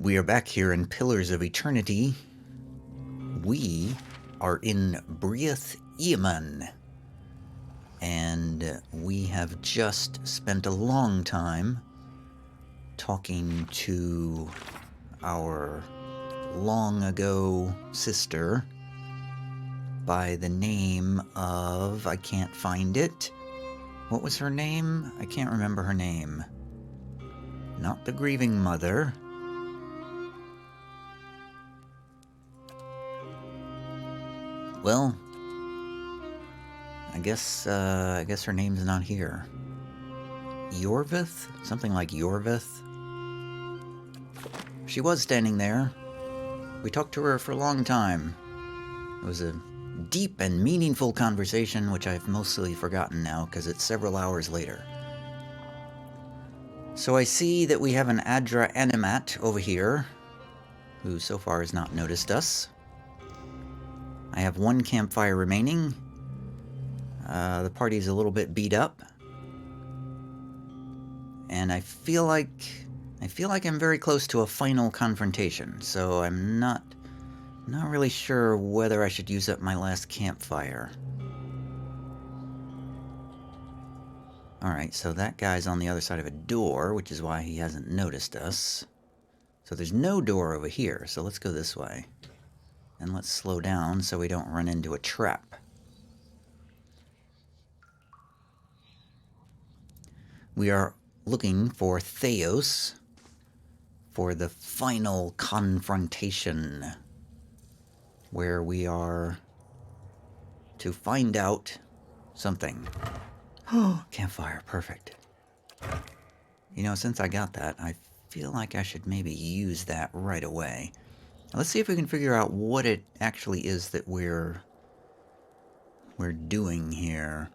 We are back here in Pillars of Eternity. We are in Briath Eamon. And we have just spent a long time talking to our long ago sister by the name of... I can't find it. What was her name? I can't remember her name. Not the grieving mother. Well, I guess her name's not here. Yorvith? Something like Yorvith? She was standing there. We talked to her for a long time. It was a deep and meaningful conversation, which I've mostly forgotten now because it's several hours later. So I see that we have an Adra Animat over here, who so far has not noticed us. I have one campfire remaining. The party's a little bit beat up. And I feel like I'm very close to a final confrontation, so I'm not really sure whether I should use up my last campfire. Alright, so that guy's on the other side of a door, which is why he hasn't noticed us. So there's no door over here, so let's go this way. And let's slow down so we don't run into a trap. We are looking for Theos for the final confrontation, where we are to find out something. Oh, campfire, perfect. You know, since I got that, I feel like I should maybe use that right away. Let's see if we can figure out what it actually is that we're doing here.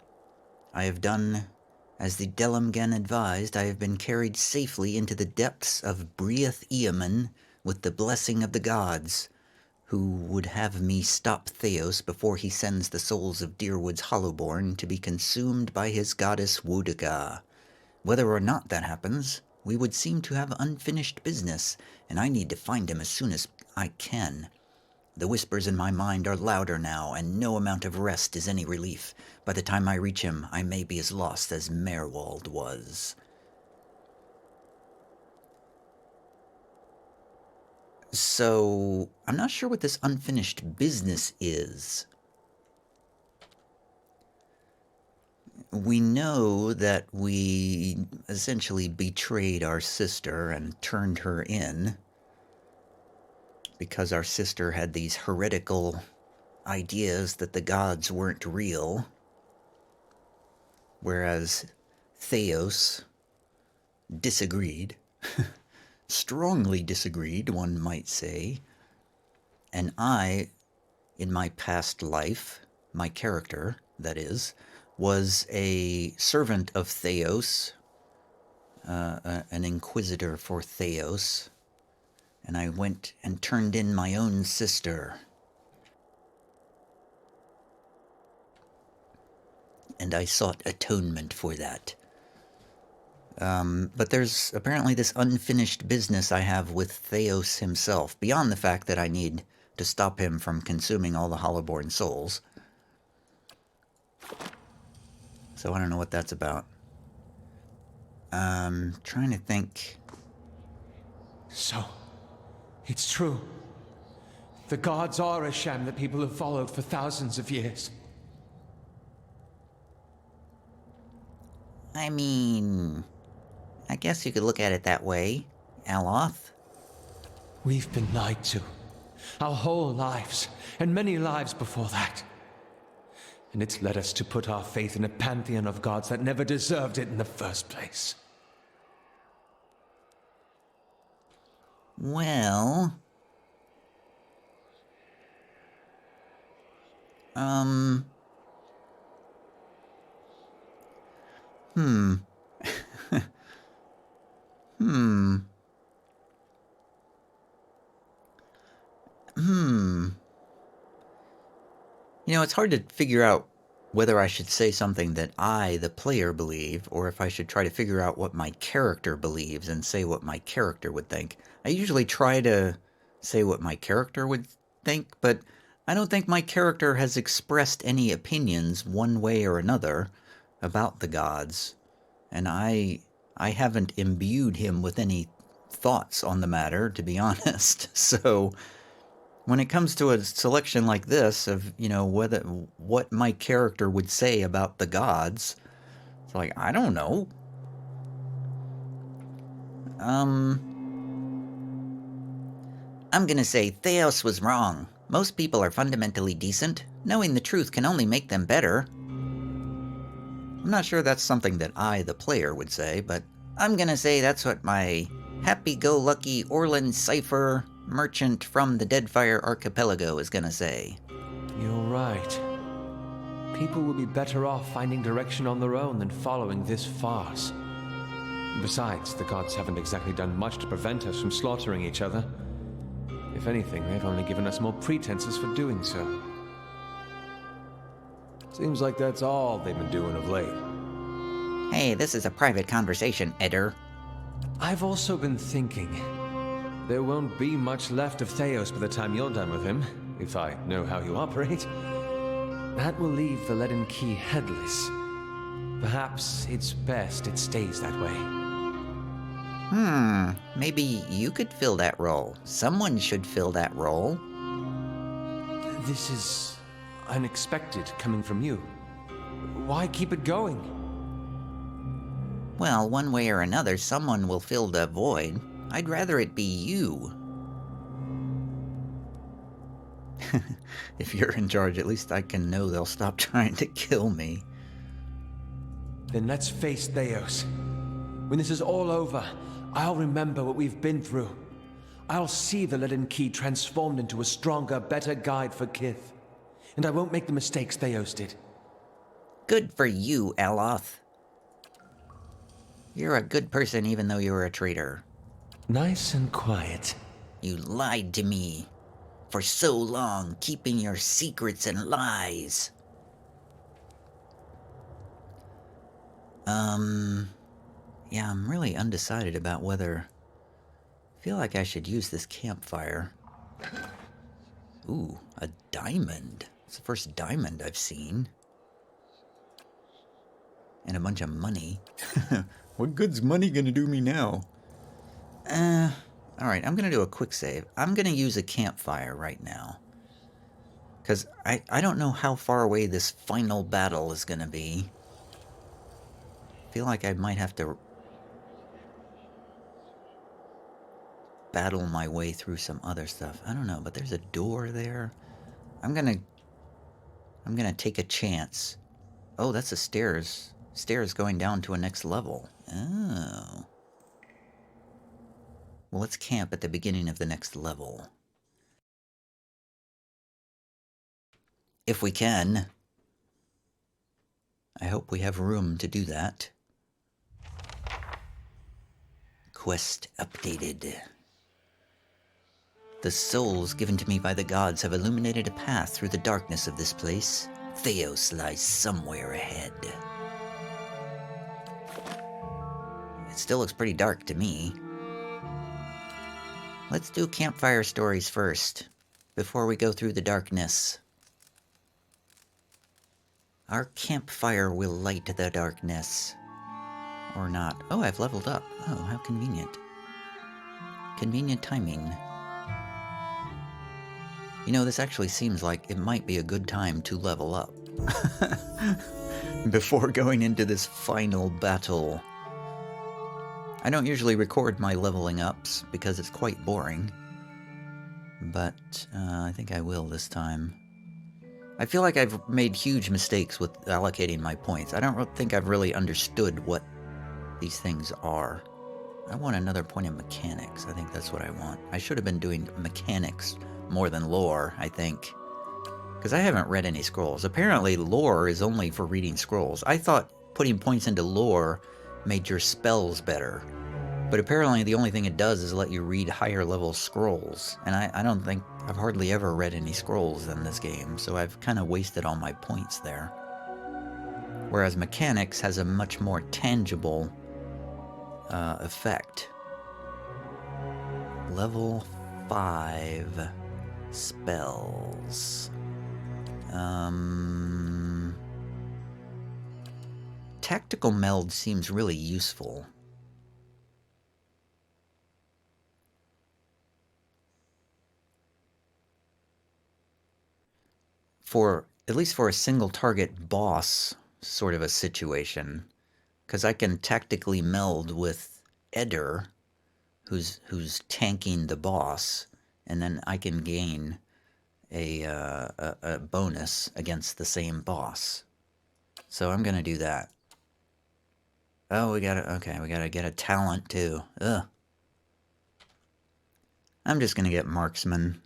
I have done as the Delimgen advised. I have been carried safely into the depths of Briath Eamon with the blessing of the gods, who would have me stop Theos before he sends the souls of Deerwood's Hollowborn to be consumed by his goddess Woodiga. Whether or not that happens, we would seem to have unfinished business, and I need to find him as soon as I can. The whispers in my mind are louder now, and no amount of rest is any relief. By the time I reach him, I may be as lost as Merwald was. So, I'm not sure what this unfinished business is. We know that we essentially betrayed our sister and turned her in because our sister had these heretical ideas that the gods weren't real, whereas Theos disagreed. Strongly disagreed, one might say. And I, in my past life, my character, that is, was a servant of Theos, an inquisitor for Theos, and I went and turned in my own sister. And I sought atonement for that. But there's apparently this unfinished business I have with Theos himself, beyond the fact that I need to stop him from consuming all the Hollowborn souls. So I don't know what that's about. Trying to think. So, it's true. The gods are a sham that people have followed for thousands of years. I mean, I guess you could look at it that way, Aloth. We've been lied to. Our whole lives, and many lives before that. And it's led us to put our faith in a pantheon of gods that never deserved it in the first place. Well... You know, it's hard to figure out whether I should say something that I, the player, believe, or if I should try to figure out what my character believes and say what my character would think. I usually try to say what my character would think, but I don't think my character has expressed any opinions one way or another about the gods, and I haven't imbued him with any thoughts on the matter, to be honest. So when it comes to a selection like this of, what my character would say about the gods, it's like, I don't know. I'm gonna say Theos was wrong. Most people are fundamentally decent. Knowing the truth can only make them better. I'm not sure that's something that I, the player, would say, but I'm gonna say that's what my happy-go-lucky Orland Cipher merchant from the Deadfire Archipelago is gonna say. You're right. People will be better off finding direction on their own than following this farce. Besides, the gods haven't exactly done much to prevent us from slaughtering each other. If anything, they've only given us more pretenses for doing so. Seems like that's all they've been doing of late. Hey, this is a private conversation, Edder. I've also been thinking, there won't be much left of Theos by the time you're done with him, if I know how you operate. That will leave the leaden key headless. Perhaps it's best it stays that way. Maybe you could fill that role. Someone should fill that role. This is unexpected coming from you. Why keep it going? Well, one way or another, someone will fill the void. I'd rather it be you. If you're in charge, at least I can know they'll stop trying to kill me. Then let's face Theos. When this is all over, I'll remember what we've been through. I'll see the leaden key transformed into a stronger, better guide for Kith. And I won't make the mistakes Theos did. Good for you, Aloth. You're a good person even though you're a traitor. Nice and quiet. You lied to me. For so long, keeping your secrets and lies. Yeah, I'm really undecided about whether... I feel like I should use this campfire. Ooh, a diamond. It's the first diamond I've seen. And a bunch of money. What good's money gonna do me now? Alright, I'm gonna do a quick save. I'm gonna use a campfire right now. Because I don't know how far away this final battle is gonna be. I feel like I might have to battle my way through some other stuff. I don't know, but there's a door there. I'm gonna take a chance. Oh, that's the stairs. Stairs going down to a next level. Oh. Well, let's camp at the beginning of the next level. If we can. I hope we have room to do that. Quest updated. The souls given to me by the gods have illuminated a path through the darkness of this place. Theos lies somewhere ahead. It still looks pretty dark to me. Let's do campfire stories first, before we go through the darkness. Our campfire will light the darkness. Or not. Oh, I've leveled up. Oh, how convenient. Convenient timing. You know, this actually seems like it might be a good time to level up. Before going into this final battle. I don't usually record my leveling ups because it's quite boring. But I think I will this time. I feel like I've made huge mistakes with allocating my points. I don't think I've really understood what these things are. I want another point of mechanics. I think that's what I want. I should have been doing mechanics more than lore, I think. Because I haven't read any scrolls. Apparently lore is only for reading scrolls. I thought putting points into lore made your spells better. But apparently the only thing it does is let you read higher level scrolls. And I don't think I've hardly ever read any scrolls in this game, so I've kind of wasted all my points there. whereas mechanics has a much more tangible effect. Level 5 spells. Tactical Meld seems really useful. At least for a single target boss sort of a situation. Because I can tactically meld with Eder, who's tanking the boss, and then I can gain a bonus against the same boss. So I'm gonna do that. Oh, we gotta get a talent too. Ugh. I'm just gonna get Marksman.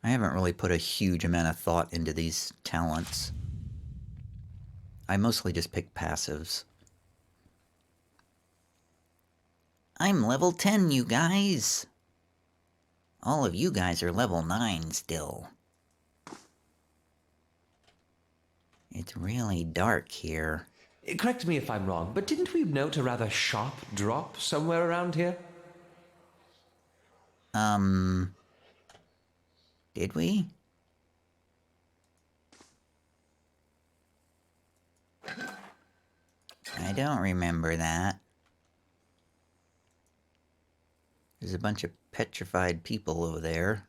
I haven't really put a huge amount of thought into these talents. I mostly just pick passives. I'm level 10, you guys! All of you guys are level 9 still. It's really dark here. Correct me if I'm wrong, but didn't we note a rather sharp drop somewhere around here? Did we? I don't remember that. There's a bunch of petrified people over there.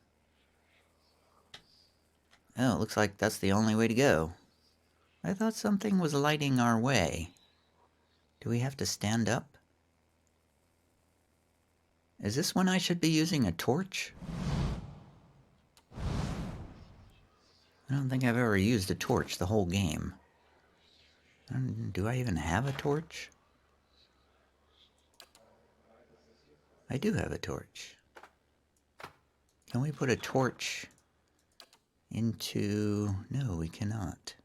Oh, it looks like that's the only way to go. I thought something was lighting our way. Do we have to stand up? Is this when I should be using a torch? I don't think I've ever used a torch the whole game. Do I even have a torch? I do have a torch. Can we put a torch into... No, we cannot.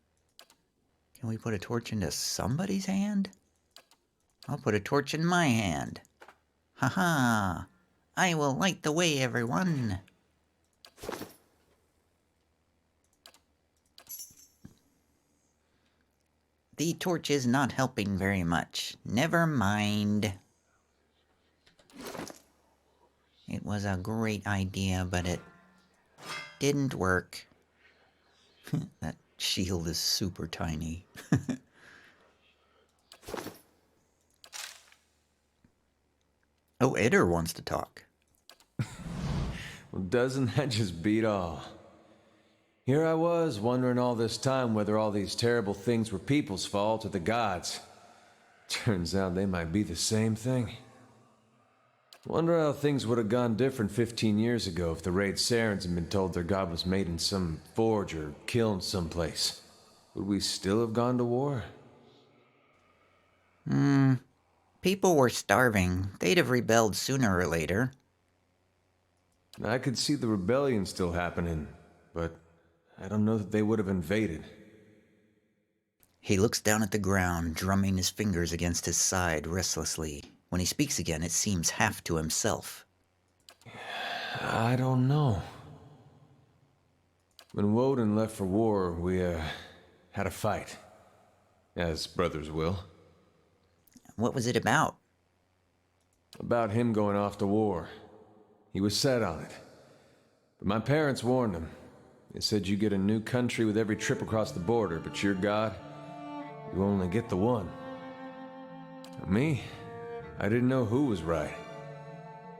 Can we put a torch into somebody's hand? I'll put a torch in my hand. Haha! I will light the way, everyone! The torch is not helping very much. Never mind. It was a great idea, but it didn't work. That shield is super tiny. Oh, Eder wants to talk. Well, doesn't that just beat all? Here I was, wondering all this time whether all these terrible things were people's fault or the gods. Turns out they might be the same thing. Wonder how things would have gone different 15 years ago if the Raid Sarens had been told their god was made in some forge or kiln someplace. Would we still have gone to war? People were starving. They'd have rebelled sooner or later. I could see the rebellion still happening, but I don't know that they would have invaded. He looks down at the ground, drumming his fingers against his side restlessly. When he speaks again, it seems half to himself. I don't know. When Woden left for war, we, had a fight. As brothers will. What was it about? About him going off to war. He was set on it. But my parents warned him. They said you get a new country with every trip across the border, but your God, you only get the one. Me? I didn't know who was right.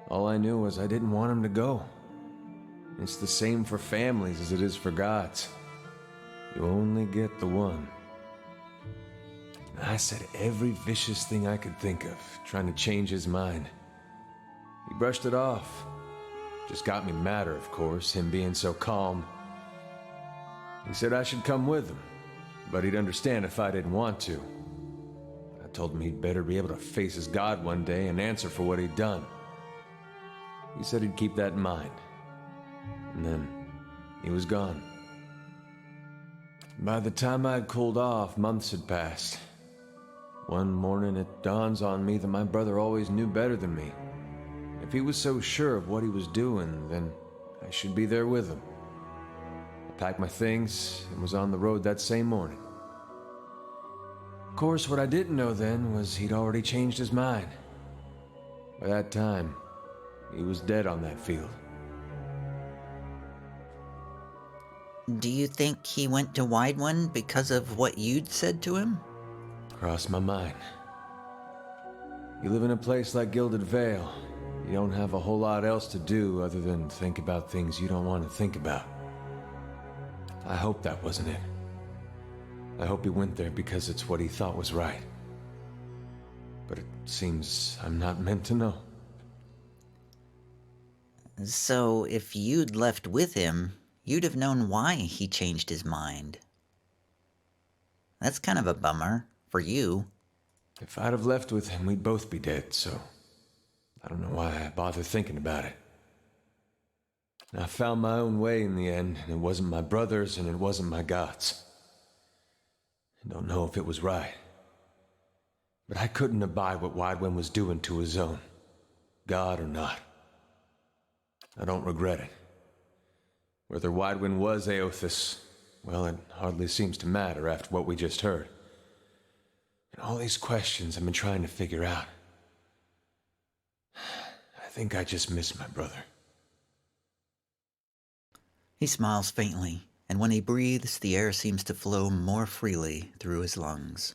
All I knew was I didn't want him to go. It's the same for families as it is for gods. You only get the one. I said every vicious thing I could think of, trying to change his mind. He brushed it off. Just got me madder, of course, him being so calm. He said I should come with him, but he'd understand if I didn't want to. I told him he'd better be able to face his God one day and answer for what he'd done. He said he'd keep that in mind. And then he was gone. By the time I'd cooled off, months had passed. One morning it dawns on me that my brother always knew better than me. If he was so sure of what he was doing, then I should be there with him. I packed my things and was on the road that same morning. Of course, what I didn't know then was he'd already changed his mind. By that time, he was dead on that field. Do you think he went to Wide One because of what you'd said to him? Crossed my mind. You live in a place like Gilded Vale. You don't have a whole lot else to do other than think about things you don't want to think about. I hope that wasn't it. I hope he went there because it's what he thought was right. But it seems I'm not meant to know. So, if you'd left with him, you'd have known why he changed his mind. That's kind of a bummer, for you. If I'd have left with him, we'd both be dead, so I don't know why I bother thinking about it. I found my own way in the end, and it wasn't my brother's and it wasn't my God's. I don't know if it was right. But I couldn't abide what Widewin was doing to his own, God or not. I don't regret it. Whether Widewin was Aothis, well, it hardly seems to matter after what we just heard. And all these questions I've been trying to figure out. I think I just miss my brother. He smiles faintly, and when he breathes, the air seems to flow more freely through his lungs.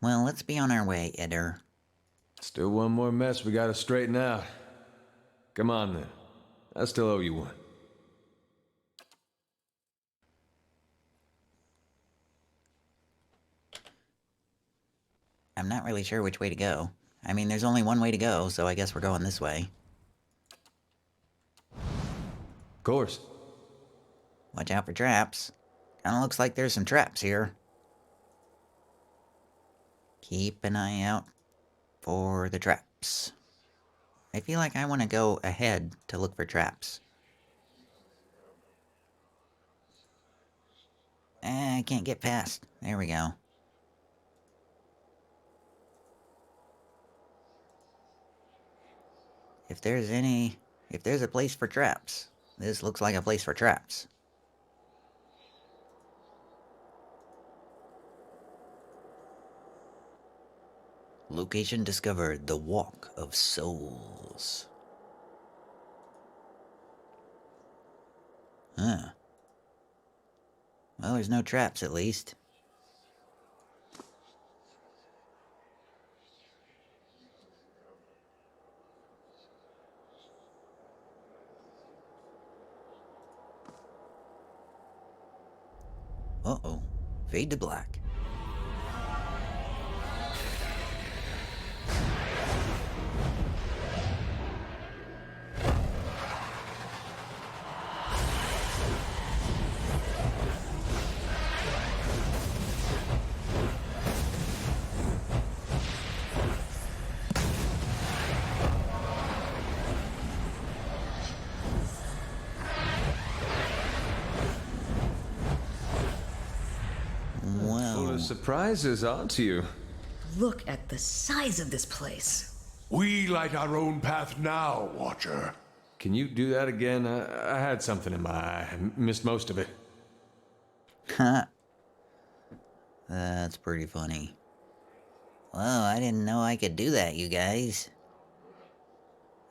Well, let's be on our way, Edder. Still one more mess we gotta straighten out. Come on, then. I still owe you one. I'm not really sure which way to go. I mean, there's only one way to go, so I guess we're going this way. Of course. Watch out for traps. Kinda looks like there's some traps here. Keep an eye out for the traps. I feel like I want to go ahead to look for traps. I can't get past. There we go. If there's a place for traps, this looks like a place for traps. Location discovered, the Walk of Souls. Huh. Well, there's no traps at least. Uh-oh. Fade to black. Full of surprises, aren't you? Look at the size of this place. We light our own path now, Watcher. Can you do that again? I had something in my eye. I missed most of it. Ha. That's pretty funny. Well, I didn't know I could do that, you guys.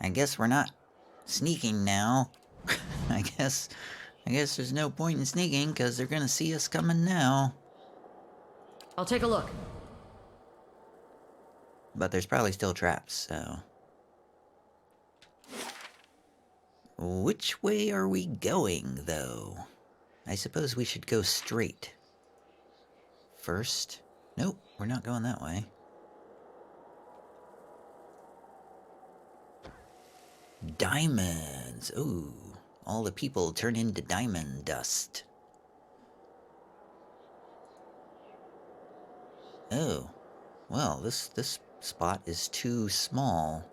I guess we're not sneaking now. I guess there's no point in sneaking, because they're gonna see us coming now. I'll take a look. But there's probably still traps, so... Which way are we going, though? I suppose we should go straight. First? Nope, we're not going that way. Diamonds! Ooh, all the people turn into diamond dust. Oh, well, this spot is too small.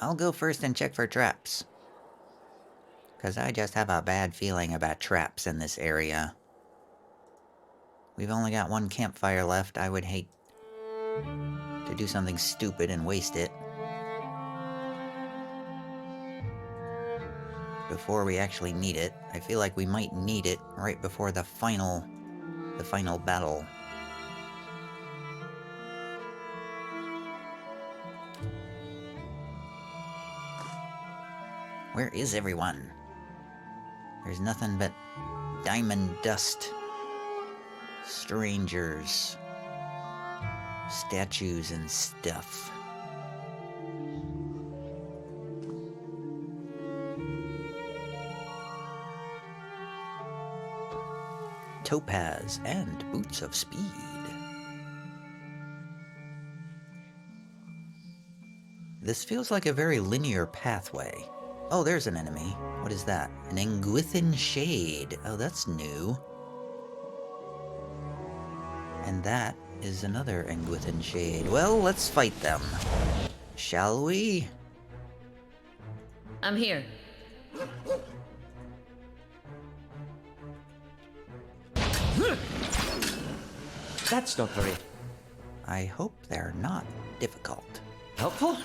I'll go first and check for traps. Because I just have a bad feeling about traps in this area. We've only got one campfire left. I would hate to do something stupid and waste it. Before we actually need it. I feel like we might need it right before the final battle. Where is everyone? There's nothing but diamond dust. Strangers. Statues and stuff. Topaz and boots of speed. This feels like a very linear pathway. Oh, there's an enemy. What is that? An Engwithin Shade. Oh, that's new. And that is another Engwithin Shade. Well, let's fight them. Shall we? I'm here. That's not very I hope they're not difficult. helpful.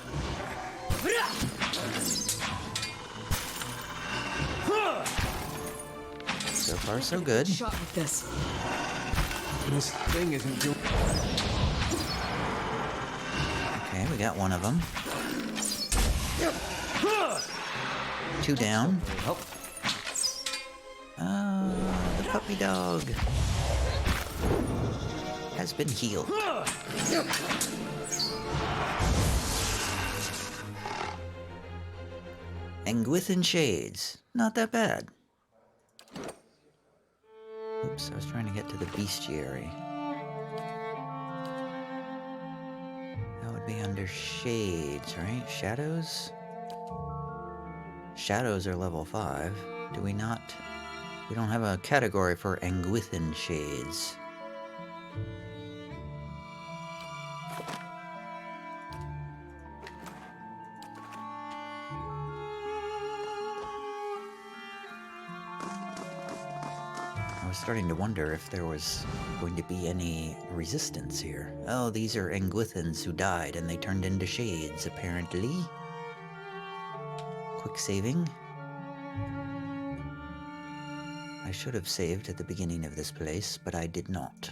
So far, so good. Shot with this. This thing isn't doing. Okay, we got one of them. Two down. Help. The puppy dog has been healed. Engwithin Shades. Not that bad. Oops, I was trying to get to the bestiary. That would be under Shades, right? Shadows? Shadows are level 5. Do we not? We don't have a category for Engwithin Shades. I was starting to wonder if there was going to be any resistance here. Oh, these are Engwithins who died and they turned into Shades, apparently. Quick saving. I should have saved at the beginning of this place, but I did not.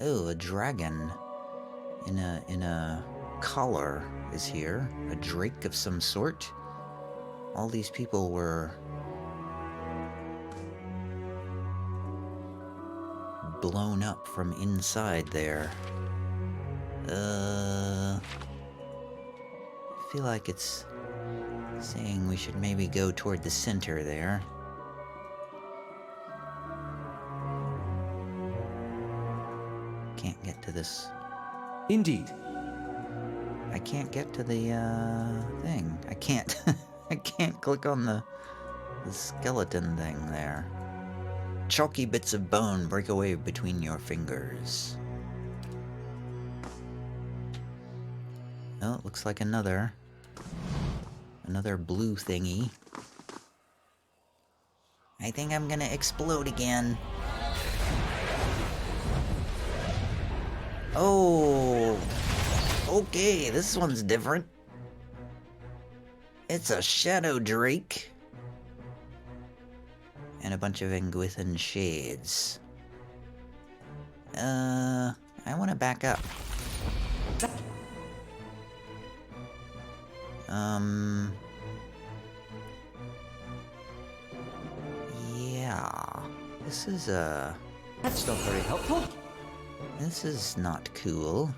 Oh, a dragon in a collar is here. A drake of some sort. All these people were blown up from inside there. I feel like it's saying we should maybe go toward the center there. Can't get to this. Indeed. I can't get to the thing. I can't. I can't click on the skeleton thing there. Chalky bits of bone break away between your fingers. Oh, it looks like another blue thingy. I think I'm gonna explode again. Oh, okay, this one's different. It's a shadow drake. And a bunch of Engwithin Shades. I want to back up. Yeah. This is, That's not very helpful. this is not cool.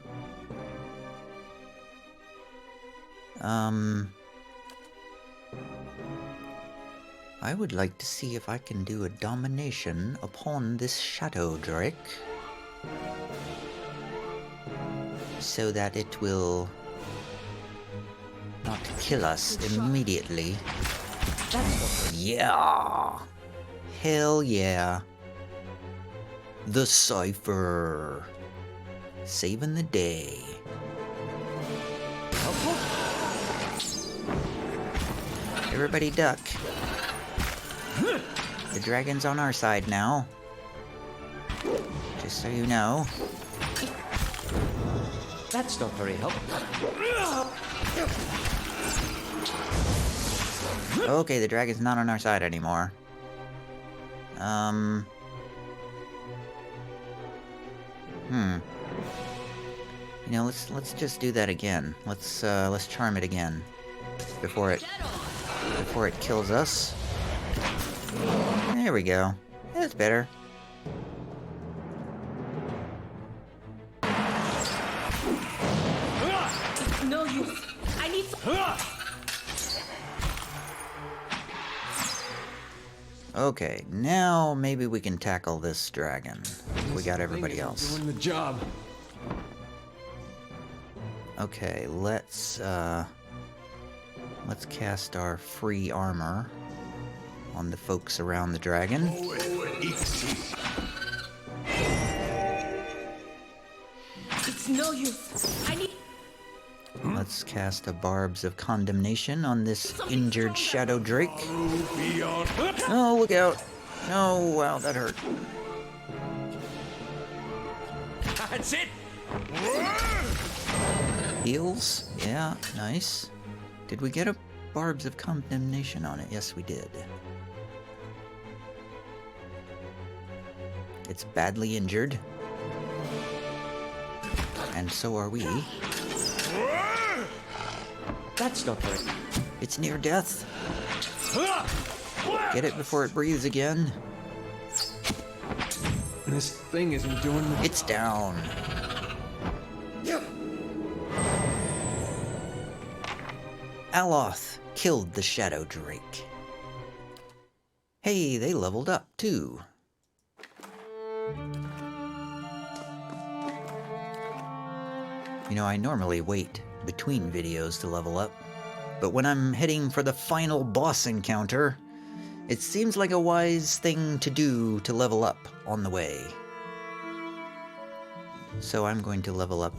I would like to see if I can do a domination upon this shadow drake. So that it will not kill us immediately. Yeah! Hell yeah. The Cypher. Saving the day. Everybody duck. The dragon's on our side now. Just so you know. That's not very helpful. Okay, the dragon's not on our side anymore. You know, let's just do that again. Let's charm it again before it before it kills us. There we go. That's better. No use. I need. Okay, now maybe we can tackle this dragon. We got everybody Thing isn't else. Doing the job. Okay, let's cast our free armor on the folks around the dragon. It's no use. I need. Let's cast a Barbs of Condemnation on this injured Shadow Drake. Oh, look out. Oh, wow, that hurt. That's it. Heals? Yeah, nice. Did we get a Barbs of Condemnation on it? Yes, we did. It's badly injured. And so are we. That's not right. It's near death. Get it before it breathes again. This thing isn't doing the... It's down. Aloth killed the Shadow Drake. Hey, they leveled up too. You know, I normally wait between videos to level up, but when I'm heading for the final boss encounter, it seems like a wise thing to do to level up on the way. So I'm going to level up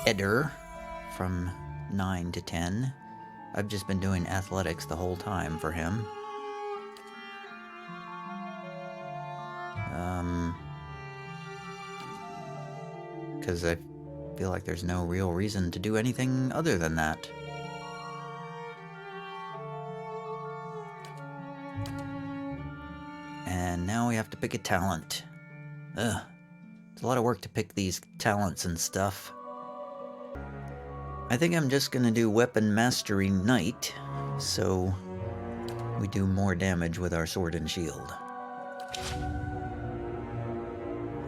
Eder from 9 to 10. I've just been doing athletics the whole time for him. Because I feel like there's no real reason to do anything other than that. And now we have to pick a talent. Ugh. It's a lot of work to pick these talents and stuff. I think I'm just gonna do Weapon Mastery Knight, so we do more damage with our sword and shield.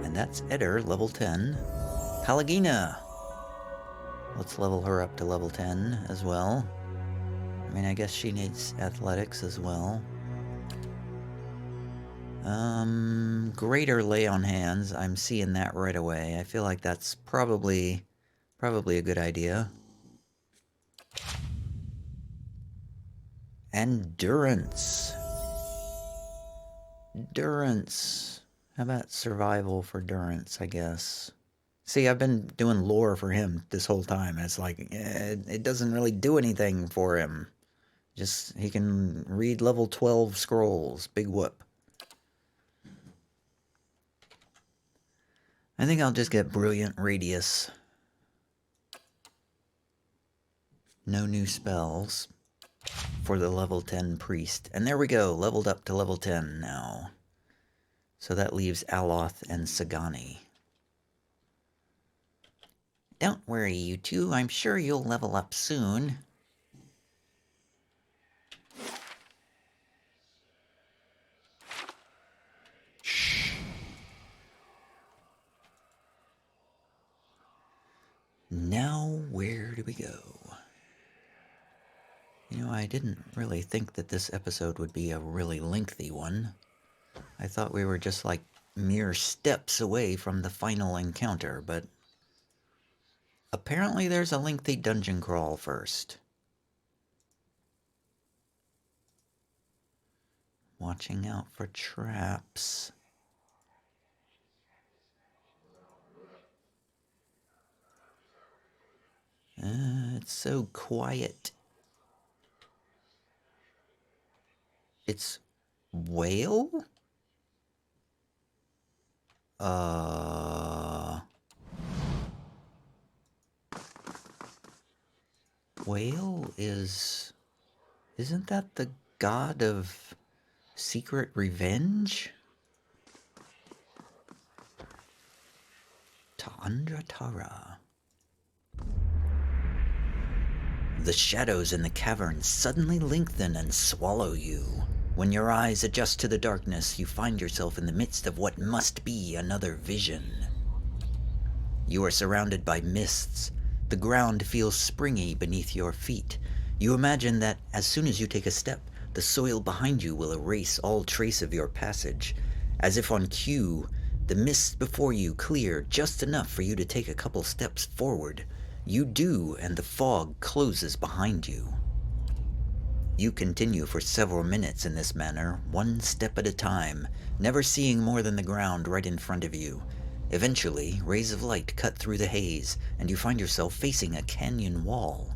And that's Eder, level 10. Palagina! Let's level her up to level 10 as well. I mean, I guess she needs athletics as well. Greater Lay on Hands. I'm seeing that right away. I feel like that's probably a good idea. Endurance. Durance. How about survival for Durance, I guess? See, I've been doing lore for him this whole time. It's like, it doesn't really do anything for him. Just, he can read level 12 scrolls. Big whoop. I think I'll just get Brilliant Radius. No new spells for the level 10 priest. And there we go, leveled up to level 10 now. So that leaves Aloth and Sagani. Don't worry, you two. I'm sure you'll level up soon. Shh. Now, where do we go? You know, I didn't really think that this episode would be a really lengthy one. I thought we were just like mere steps away from the final encounter, but apparently there's a lengthy dungeon crawl first. Watching out for traps. It's so quiet. It's whale? Whale is... Isn't that the god of secret revenge? Ta'andra Tara. The shadows in the cavern suddenly lengthen and swallow you. When your eyes adjust to the darkness, you find yourself in the midst of what must be another vision. You are surrounded by mists. The ground feels springy beneath your feet. You imagine that as soon as you take a step, the soil behind you will erase all trace of your passage. As if on cue, the mists before you clear just enough for you to take a couple steps forward. You do, and the fog closes behind you. You continue for several minutes in this manner, one step at a time, never seeing more than the ground right in front of you. Eventually, rays of light cut through the haze, and you find yourself facing a canyon wall.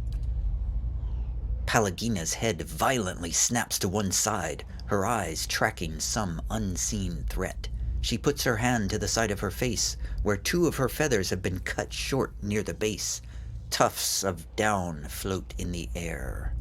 Palagina's head violently snaps to one side, her eyes tracking some unseen threat. She puts her hand to the side of her face, where 2 of her feathers have been cut short near the base. Tufts of down float in the air.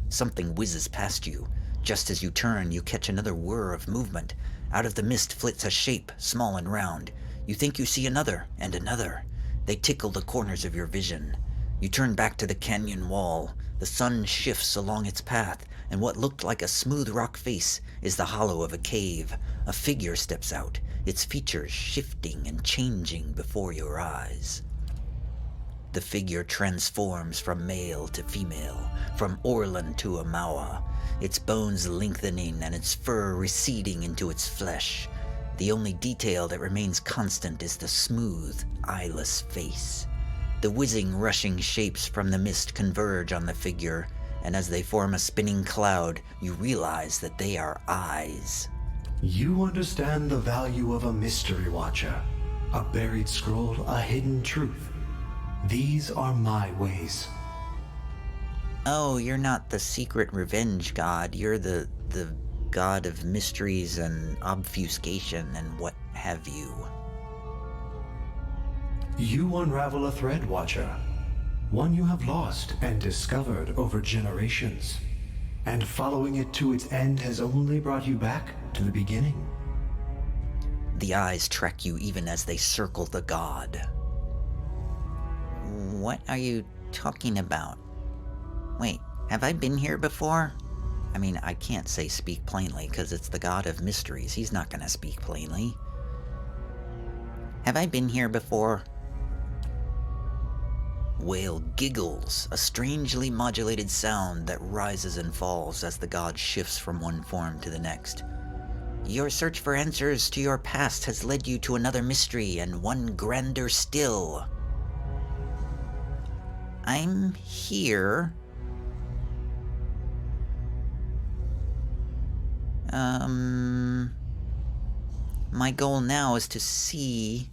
Something whizzes past you. Just as you turn, you catch another whir of movement. Out of the mist flits a shape, small and round. You think you see another, and another. They tickle the corners of your vision. You turn back to the canyon wall. The sun shifts along its path, and what looked like a smooth rock face is the hollow of a cave. A figure steps out, its features shifting and changing before your eyes. The figure transforms from male to female, from Orlan to Amawa, its bones lengthening and its fur receding into its flesh. The only detail that remains constant is the smooth, eyeless face. The whizzing, rushing shapes from the mist converge on the figure, and as they form a spinning cloud, you realize that they are eyes. You understand the value of a mystery watcher, a buried scroll, a hidden truth. These are my ways. Oh, you're not the secret revenge god. You're the god of mysteries and obfuscation and what have you. You unravel a thread, Watcher. One you have lost and discovered over generations. And following it to its end has only brought you back to the beginning. The eyes track you even as they circle the god. What are you talking about? Wait, have I been here before? I mean, I can't say speak plainly because it's the god of mysteries. He's not going to speak plainly. Have I been here before? Whale giggles, a strangely modulated sound that rises and falls as the god shifts from one form to the next. Your search for answers to your past has led you to another mystery and one grander still. I'm here. My goal now is to see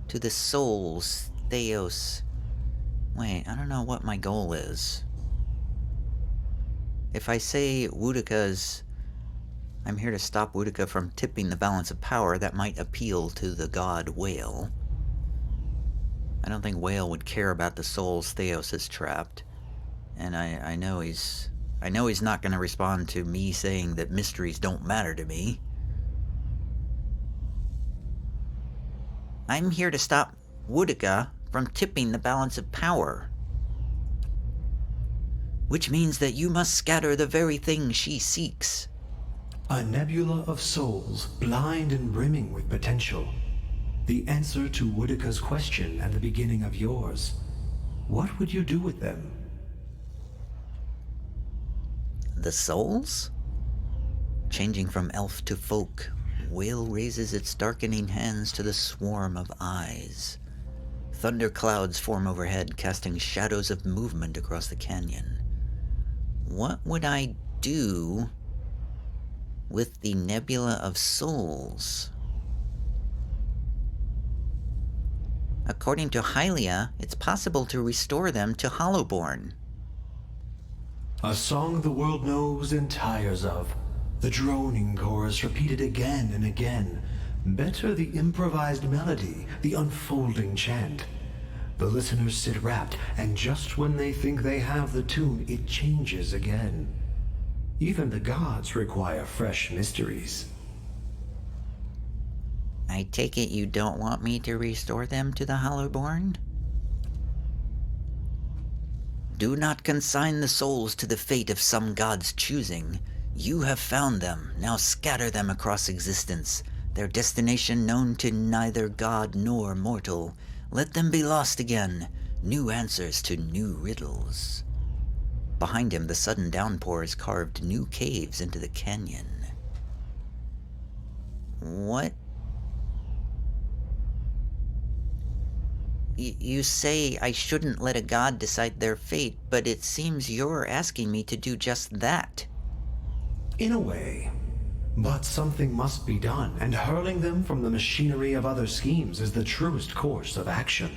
to the souls, Theos. Wait, I don't know what my goal is. If I say Woodika's, I'm here to stop Woodika from tipping the balance of power, that might appeal to the god Whale. I don't think Whale would care about the souls Theos has trapped. And I know he's not going to respond to me saying that mysteries don't matter to me. I'm here to stop Woodika from tipping the balance of power. Which means that you must scatter the very thing she seeks. A nebula of souls, blind and brimming with potential. The answer to Woodika's question and the beginning of yours. What would you do with them? The souls? Changing from elf to folk, Whale raises its darkening hands to the swarm of eyes. Thunder clouds form overhead, casting shadows of movement across the canyon. What would I do with the nebula of souls? According to Hylia, it's possible to restore them to Hollowborn. A song the world knows and tires of. The droning chorus repeated again and again. Better the improvised melody, the unfolding chant. The listeners sit rapt, and just when they think they have the tune, it changes again. Even the gods require fresh mysteries. I take it you don't want me to restore them to the Hollowborn? Do not consign the souls to the fate of some god's choosing. You have found them, now scatter them across existence, their destination known to neither god nor mortal. Let them be lost again, new answers to new riddles. Behind him, the sudden downpour has carved new caves into the canyon. What? You say I shouldn't let a god decide their fate, but it seems you're asking me to do just that. In a way. But something must be done, and hurling them from the machinery of other schemes is the truest course of action.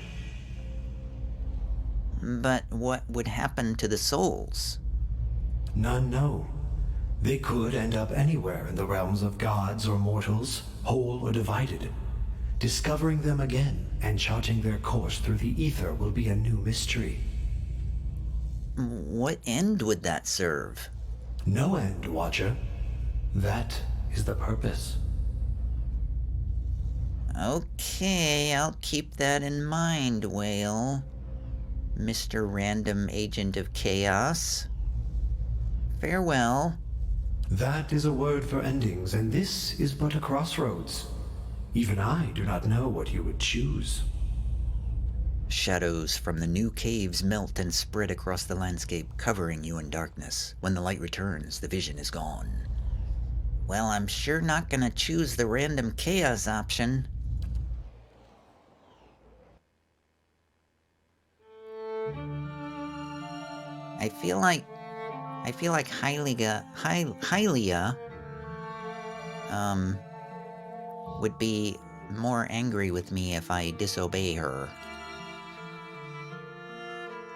But what would happen to the souls? None know. They could end up anywhere in the realms of gods or mortals, whole or divided. Discovering them again and charting their course through the ether will be a new mystery. What end would that serve? No end, Watcher. That is the purpose. Okay, I'll keep that in mind, Whale. Mr. Random Agent of Chaos. Farewell. That is a word for endings, and this is but a crossroads. Even I do not know what you would choose. Shadows from the new caves melt and spread across the landscape, covering you in darkness. When the light returns, the vision is gone. Well, I'm sure not gonna choose the random chaos option. I feel like Hylia would be more angry with me if I disobey her.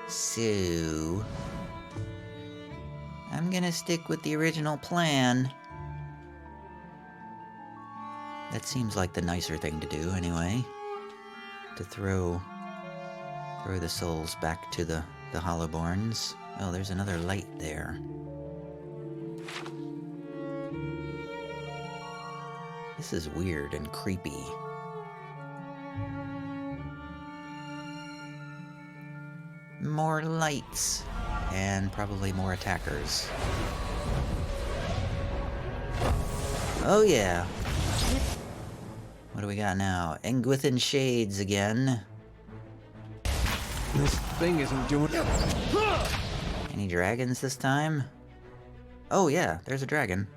So I'm gonna stick with the original plan. That seems like the nicer thing to do anyway. To throw the souls back to the Hollowborns. Oh, there's another light there. This is weird and creepy. More lights. And probably more attackers. Oh yeah. What do we got now? Engwithin Shades again. This thing isn't doing... Any dragons this time? Oh yeah, there's a dragon.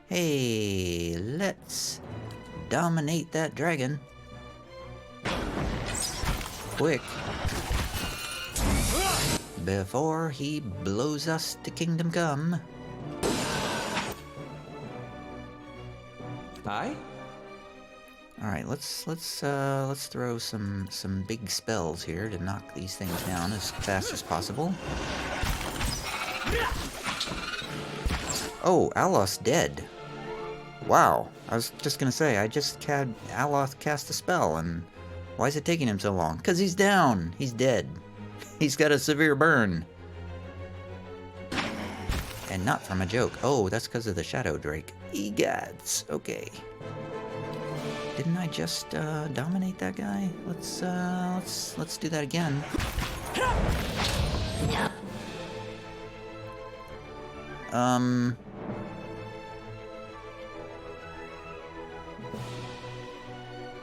Hey, let's dominate that dragon. Quick. Before he blows us to Kingdom Come. Aye? Alright, let's throw some big spells here to knock these things down as fast as possible. Oh, Aloth's dead. Wow, I was just gonna say, I just had Aloth cast a spell, and why is it taking him so long? 'Cause he's down! He's dead. He's got a severe burn. And not from a joke. Oh, that's because of the Shadow Drake. Egads. Okay. Didn't I just dominate that guy? Let's do that again.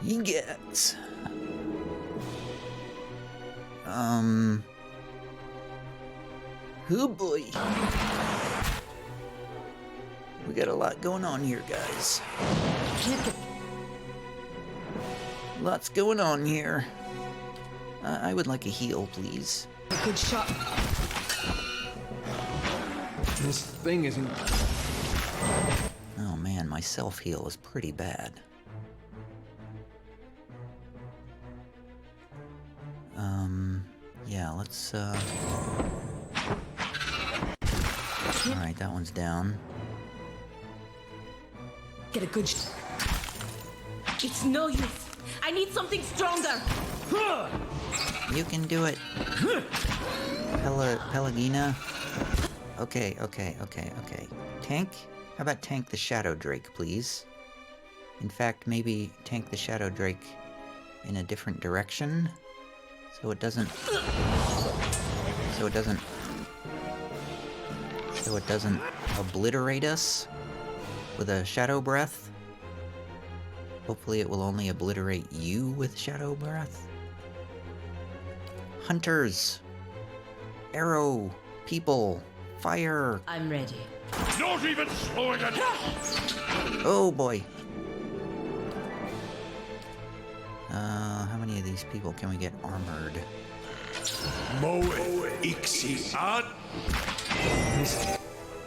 Egads. Oh boy. We got a lot going on here, guys. Lots going on here. I would like a heal, please. A good shot. This thing isn't... Oh man, my self-heal is pretty bad. Yeah, let's, Alright, that one's down. Get a good It's no use. I need something stronger. You can do it. Pelagina. Okay. Tank? How about tank the Shadow Drake, please? In fact, maybe tank the Shadow Drake in a different direction? So it doesn't so it doesn't obliterate us with a shadow breath. Hopefully it will only obliterate you with shadow breath. Hunters, arrow, people, fire. I'm ready. Not even slowing it. Oh boy. How many of these people can we get armored? Moe ixi ad.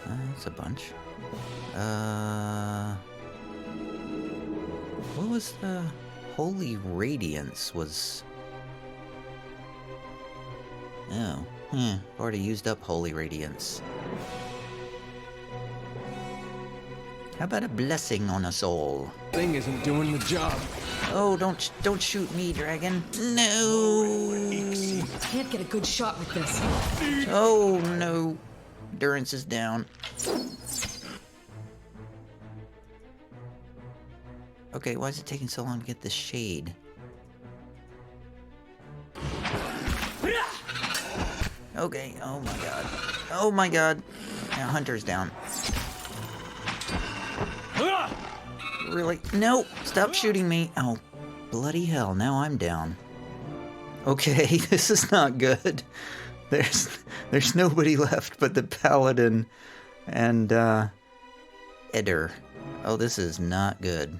That's a bunch. What was the Holy Radiance was? Oh, already used up Holy Radiance. How about a blessing on us all? Thing isn't doing the job. Oh, don't shoot me, dragon. No. Can't get a good shot with this. Oh no. Endurance is down. Okay, why is it taking so long to get the shade? Okay, oh my god. Oh my god. Now Hunter's down. Really? No! Stop shooting me! Oh, bloody hell, now I'm down. Okay, this is not good. There's nobody left but the Paladin and, Eder. Oh, this is not good.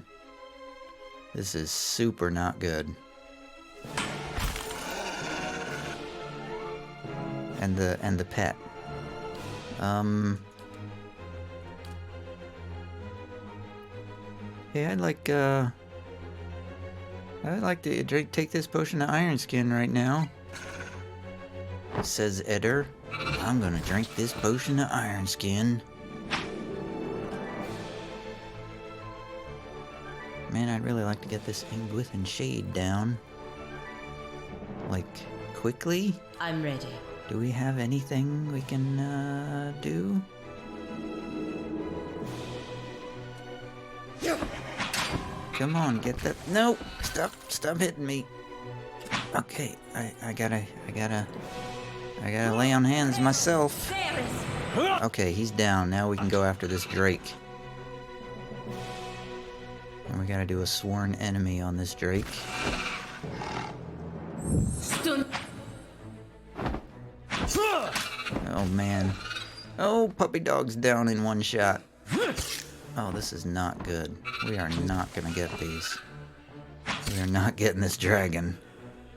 This is super not good. And the pet. Hey, I'd like to take this potion of Iron Skin right now. Says Eder. I'm gonna drink this potion of Iron Skin. Man, I'd really like to get this Ingwith and Shade down. Like, quickly? I'm ready. Do we have anything we can, do? Come on, get that. No! Stop hitting me. Okay, I gotta lay on hands myself. Okay, he's down. Now we can go after this Drake. And we gotta do a sworn enemy on this Drake. Stun. Oh man. Oh, puppy dog's down in one shot. Oh, this is not good. We are not gonna get these. We are not getting this dragon.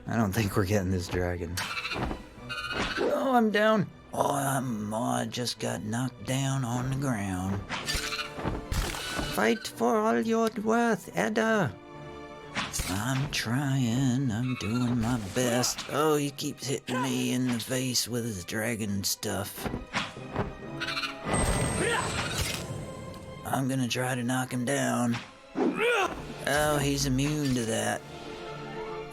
I don't think we're getting this dragon. Oh, I'm down. Oh, I just got knocked down on the ground. Fight for all you're worth, Edda. I'm trying. I'm doing my best. Oh, he keeps hitting me in the face with his dragon stuff. I'm gonna try to knock him down. Oh, he's immune to that.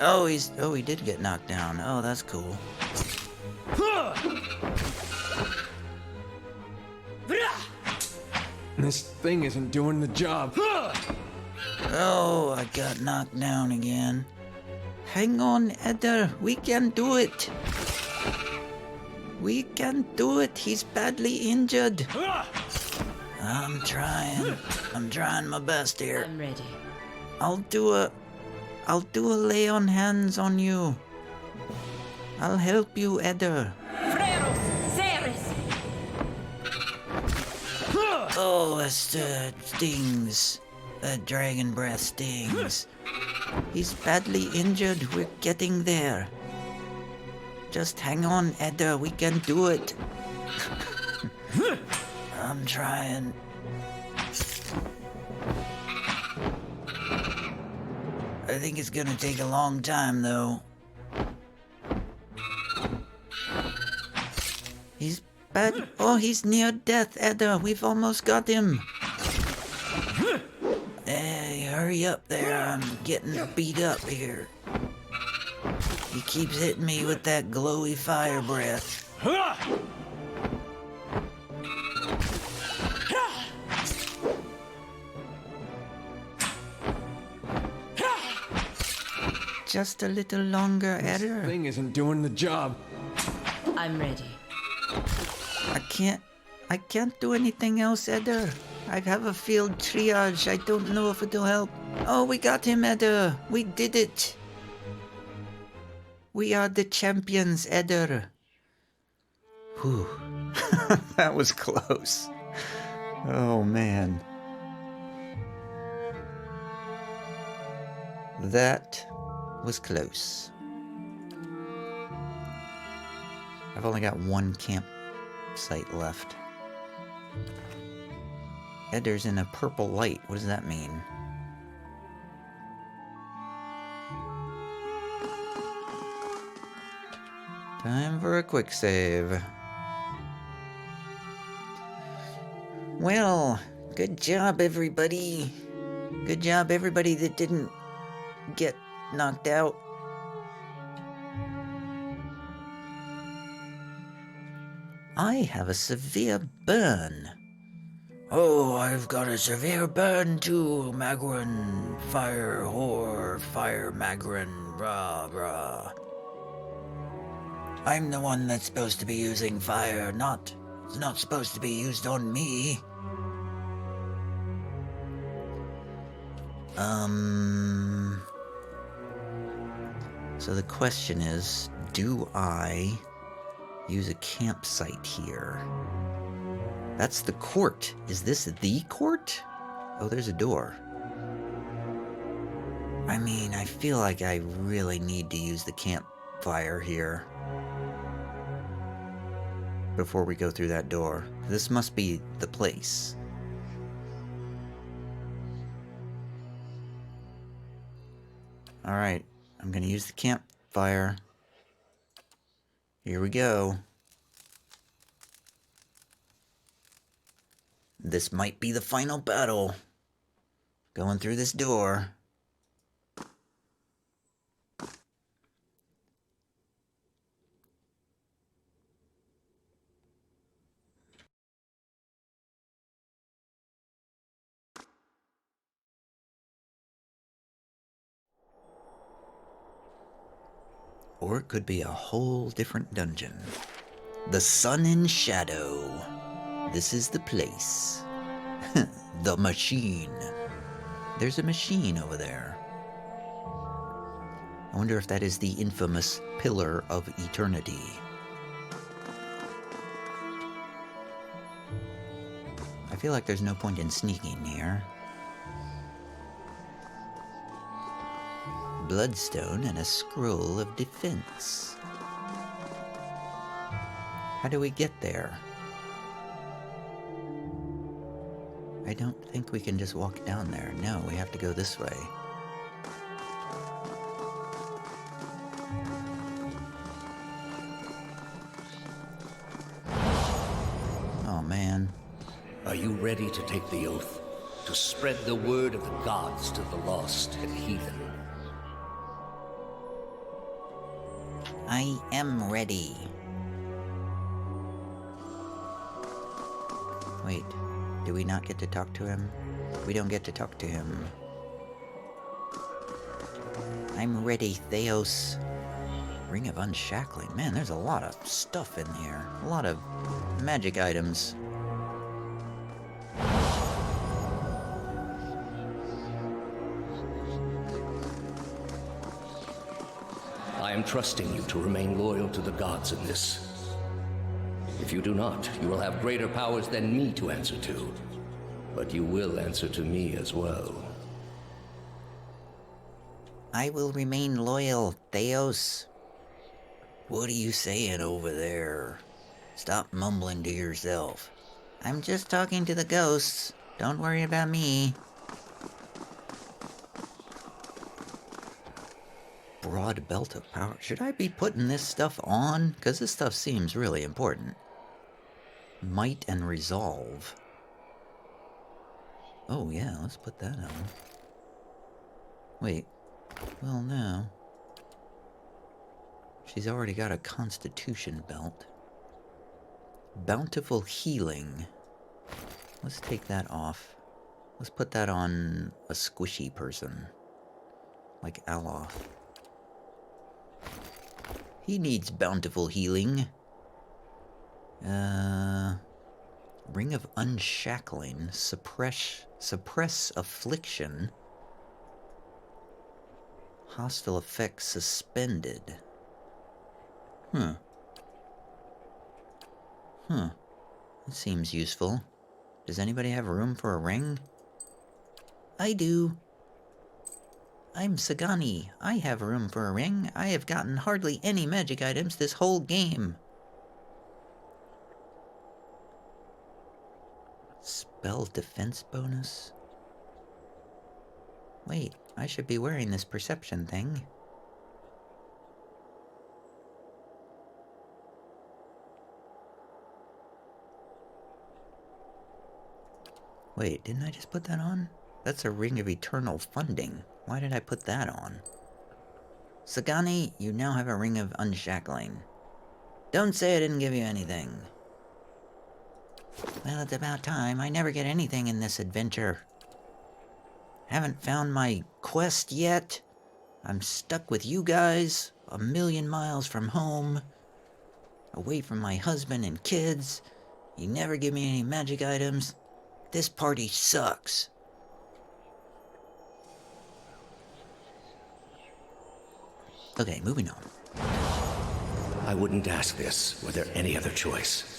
Oh, he did get knocked down. Oh, that's cool. This thing isn't doing the job. Oh, I got knocked down again. Hang on, Eder. We can do it. We can do it. He's badly injured. I'm trying. I'm trying my best here. I'm ready. I'll do a lay on hands on you. I'll help you, Eder. Oh, it stings. The dragon breath stings. He's badly injured. We're getting there. Just hang on, Eder. We can do it. I'm trying. I think it's gonna take a long time, though. He's bad. Oh, he's near death, Eder. We've almost got him. Hey, hurry up there. I'm getting beat up here. He keeps hitting me with that glowy fire breath. Just a little longer, Eder. This thing isn't doing the job. I'm ready. I can't. I can't do anything else, Eder. I have a field triage. I don't know if it'll help. Oh, we got him, Eder. We did it. We are the champions, Eder. Whew. That was close. Oh, man. That was close. I've only got one campsite left. Eder's in a purple light. What does that mean? Time for a quick save. Well, good job, everybody. Good job, everybody that didn't get knocked out. I have a severe burn. Oh, I've got a severe burn too, Magrin. Fire, whore, fire, Magrin, rah, rah. I'm the one that's supposed to be using fire, it's not supposed to be used on me. So the question is, do I use a campsite here? That's the court. Is this the court? Oh, there's a door. I mean, I feel like I really need to use the campfire here before we go through that door. This must be the place. Alright, I'm gonna use the campfire. Here we go. This might be the final battle. Going through this door. Or it could be a whole different dungeon. The Sun and Shadow. This is the place. The machine. There's a machine over there. I wonder if that is the infamous Pillar of Eternity. I feel like there's no point in sneaking here. Bloodstone and a scroll of defense. How do we get there? I don't think we can just walk down there. No, we have to go this way. Oh, man. Are you ready to take the oath? To spread the word of the gods to the lost and heathen? I am ready. Wait, do we not get to talk to him? We don't get to talk to him. I'm ready, Theos. Ring of Unshackling. Man, there's a lot of stuff in here. A lot of magic items. I am trusting you to remain loyal to the gods in this. If you do not, you will have greater powers than me to answer to. But you will answer to me as well. I will remain loyal, Theos. What are you saying over there? Stop mumbling to yourself. I'm just talking to the ghosts. Don't worry about me. Broad belt of power. Should I be putting this stuff on? Because this stuff seems really important. Might and resolve. Oh yeah, let's put that on. Wait. Well, no. She's already got a constitution belt. Bountiful healing. Let's take that off. Let's put that on a squishy person. Like Aloth. He needs bountiful healing. Ring of Unshackling. Suppress affliction. Hostile effects suspended. That seems useful. Does anybody have room for a ring? I do. I'm Sagani. I have room for a ring. I have gotten hardly any magic items this whole game. Spell defense bonus? Wait, I should be wearing this perception thing. Wait, didn't I just put that on? That's a Ring of Eternal Funding. Why did I put that on? Sagani, you now have a Ring of Unshackling. Don't say I didn't give you anything. Well, it's about time. I never get anything in this adventure. Haven't found my quest yet. I'm stuck with you guys, 1,000,000 miles from home, away from my husband and kids. You never give me any magic items. This party sucks. Okay, moving on. I wouldn't ask this were there any other choice.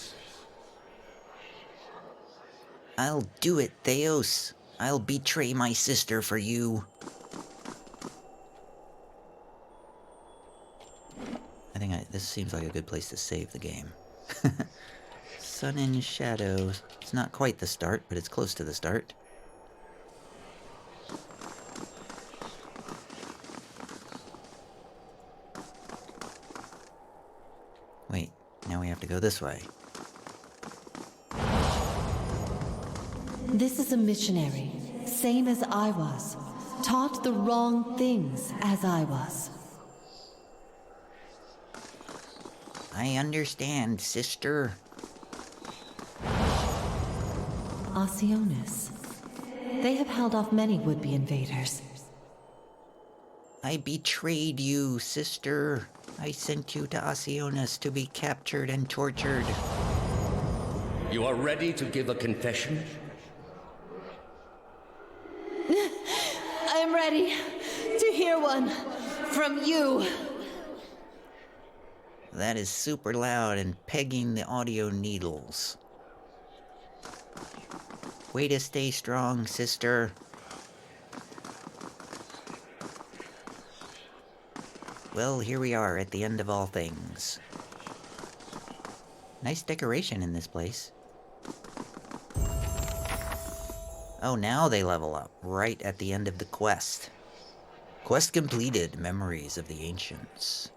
I'll do it, Theos. I'll betray my sister for you. I think this seems like a good place to save the game. Sun and Shadows. It's not quite the start, but it's close to the start. Wait, now we have to go this way. This is a missionary, same as I was, taught the wrong things as I was. I understand, sister. Osionis. They have held off many would-be invaders. I betrayed you, sister. I sent you to Osionis to be captured and tortured. You are ready to give a confession? I'm ready to hear one from you. That is super loud and pegging the audio needles. Way to stay strong, sister. Well, here we are at the end of all things. Nice decoration in this place. Oh, now they level up, right at the end of the quest. Quest completed, Memories of the Ancients.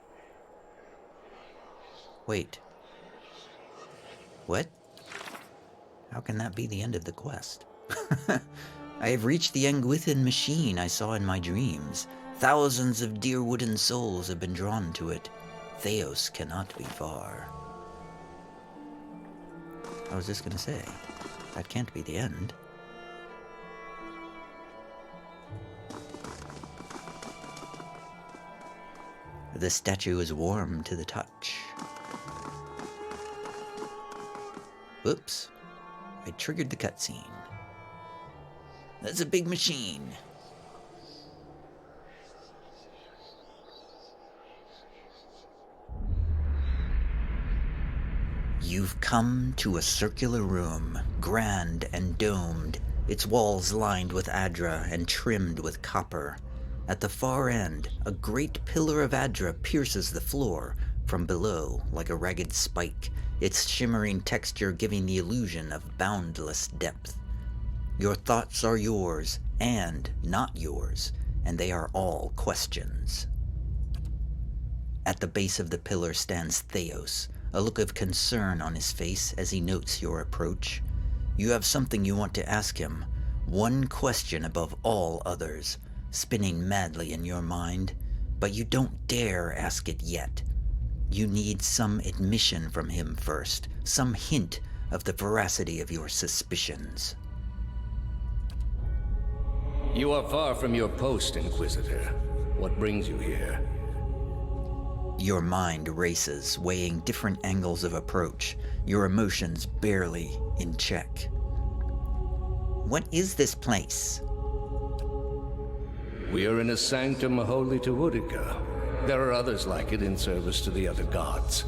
Wait. What? How can that be the end of the quest? I have reached the Angwithan machine I saw in my dreams. Thousands of dear wooden souls have been drawn to it. Theos cannot be far. I was just gonna say, that can't be the end. The statue is warm to the touch. Whoops. I triggered the cutscene. That's a big machine. You've come to a circular room, grand and domed, its walls lined with Adra and trimmed with copper. At the far end, a great pillar of Adra pierces the floor from below like a ragged spike, its shimmering texture giving the illusion of boundless depth. Your thoughts are yours, and not yours, and they are all questions. At the base of the pillar stands Theos, a look of concern on his face as he notes your approach. You have something you want to ask him, one question above all others, spinning madly in your mind, but you don't dare ask it yet. You need some admission from him first, some hint of the veracity of your suspicions. You are far from your post, Inquisitor. What brings you here? Your mind races, weighing different angles of approach, your emotions barely in check. What is this place? We are in a sanctum holy to Utica. There are others like it in service to the other gods.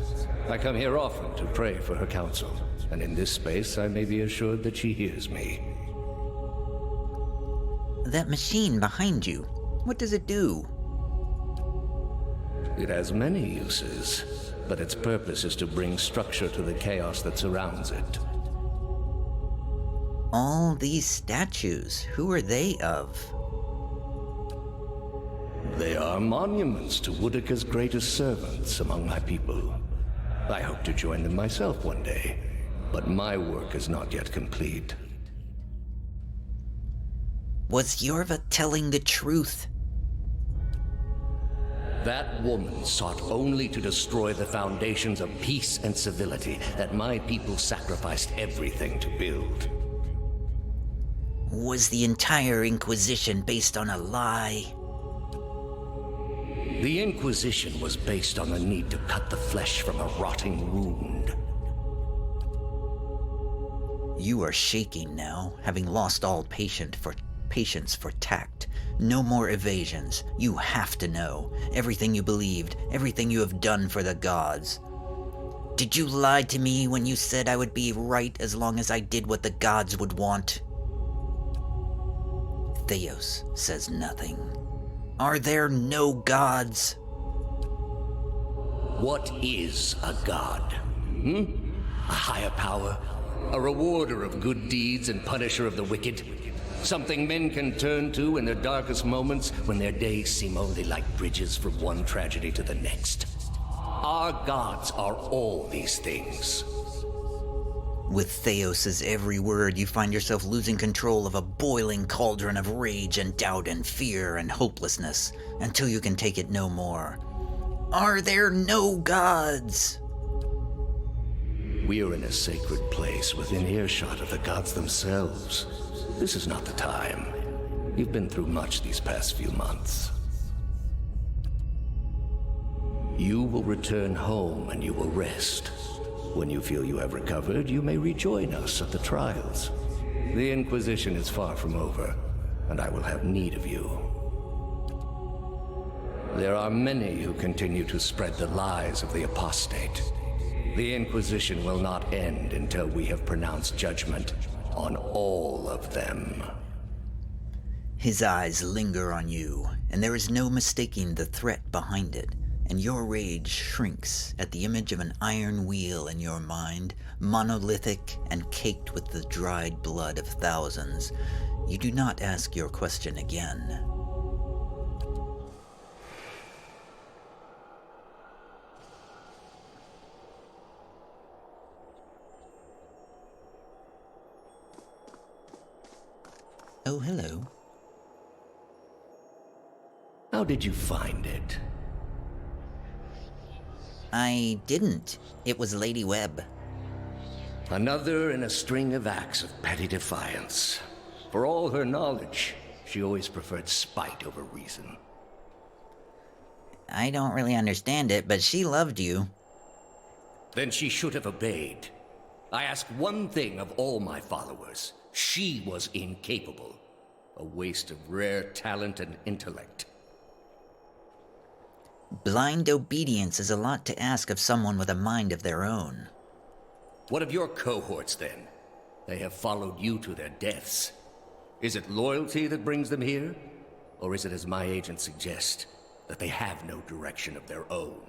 I come here often to pray for her counsel, and in this space I may be assured that she hears me. That machine behind you, what does it do? It has many uses, but its purpose is to bring structure to the chaos that surrounds it. All these statues, who are they of? They are monuments to Utica's greatest servants among my people. I hope to join them myself one day, but my work is not yet complete. Was Yorva telling the truth? That woman sought only to destroy the foundations of peace and civility that my people sacrificed everything to build. Was the entire Inquisition based on a lie? The Inquisition was based on the need to cut the flesh from a rotting wound. You are shaking now, having lost all patience for tact. No more evasions. You have to know. Everything you believed, everything you have done for the gods. Did you lie to me when you said I would be right as long as I did what the gods would want? Theos says nothing. Are there no gods? What is a god? A higher power? A rewarder of good deeds and punisher of the wicked? Something men can turn to in their darkest moments when their days seem only like bridges from one tragedy to the next. Our gods are all these things. With Theos's every word, you find yourself losing control of a boiling cauldron of rage and doubt and fear and hopelessness, until you can take it no more. Are there no gods? We are in a sacred place within earshot of the gods themselves. This is not the time. You've been through much these past few months. You will return home and you will rest. When you feel you have recovered, you may rejoin us at the trials. The Inquisition is far from over, and I will have need of you. There are many who continue to spread the lies of the apostate. The Inquisition will not end until we have pronounced judgment on all of them. His eyes linger on you, and there is no mistaking the threat behind it, and your rage shrinks at the image of an iron wheel in your mind, monolithic and caked with the dried blood of thousands. You do not ask your question again. Oh, hello. How did you find it? I didn't. It was Lady Webb. Another in a string of acts of petty defiance. For all her knowledge, she always preferred spite over reason. I don't really understand it, but she loved you. Then she should have obeyed. I ask one thing of all my followers. She was incapable. A waste of rare talent and intellect. Blind obedience is a lot to ask of someone with a mind of their own. What of your cohorts, then? They have followed you to their deaths. Is it loyalty that brings them here? Or is it, as my agents suggest, that they have no direction of their own?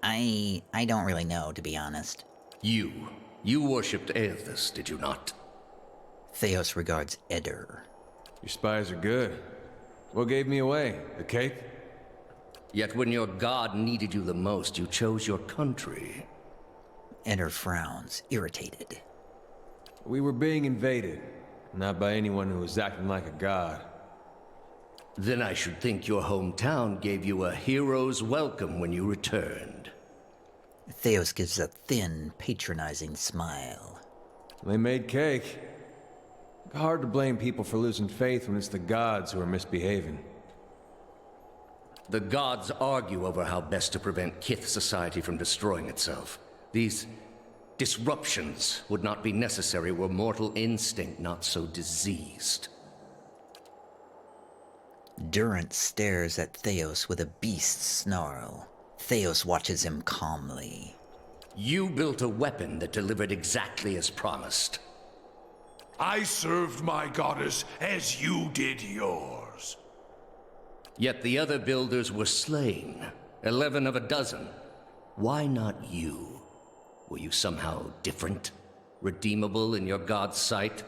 I don't really know, to be honest. You worshipped Aethys, did you not? Theos regards Eder. Your spies are good. What gave me away? The cake? Yet when your god needed you the most, you chose your country. Eder frowns, irritated. We were being invaded, not by anyone who was acting like a god. Then I should think your hometown gave you a hero's welcome when you returned. Theos gives a thin, patronizing smile. They made cake. Hard to blame people for losing faith when it's the gods who are misbehaving. The gods argue over how best to prevent Kith society from destroying itself. These disruptions would not be necessary were mortal instinct not so diseased. Durant stares at Theos with a beast's snarl. Theos watches him calmly. You built a weapon that delivered exactly as promised. I served my goddess as you did yours. Yet the other builders were slain, 11 of a dozen. Why not you? Were you somehow different? Redeemable in your god's sight?